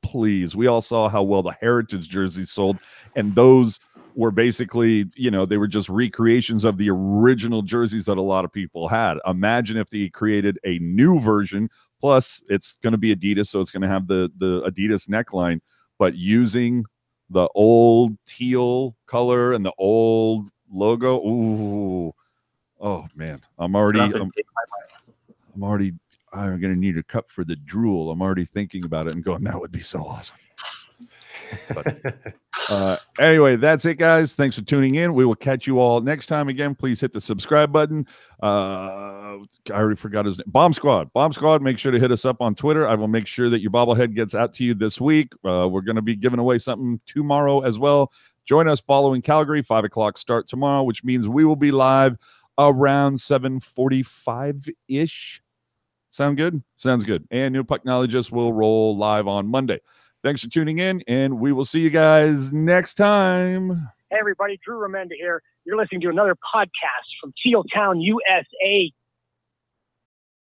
Please. We all saw how well the heritage jerseys sold, and those were basically, they were just recreations of the original jerseys that a lot of people had. Imagine if they created a new version, plus it's going to be Adidas, so it's going to have the Adidas neckline, but using the old teal color and the old logo. Ooh, oh man, I'm going to need a cup for the drool. I'm already thinking about it and going, that would be so awesome. But anyway, that's it, guys. Thanks for tuning in. We will catch you all next time. Again, please hit the subscribe button. I already forgot his name. Bomb Squad. Make sure to hit us up on Twitter. I will make sure that your bobblehead gets out to you this week. We're going to be giving away something tomorrow as well. Join us following Calgary, 5 o'clock start tomorrow, which means we will be live around 7:45-ish. Sound good? Sounds good. And New Pucknologist will roll live on Monday. Thanks for tuning in, and we will see you guys next time. Hey, everybody. Drew Remenda here. You're listening to another podcast from TealTownUSA.